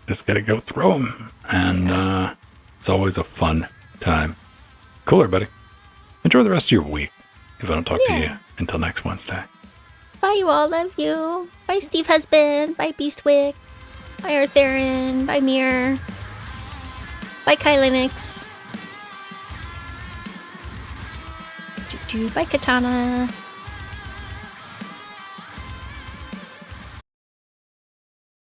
S2: Just got to go through them. And it's always a fun time. Cool, everybody. Enjoy the rest of your week, if I don't talk to you until next Wednesday.
S1: Bye, you all. Love you. Bye, Steve Husband. Bye, Beastwick. Bye, Arthurian. Bye, Mir. Bye, Kai Linux. Bye, Katana.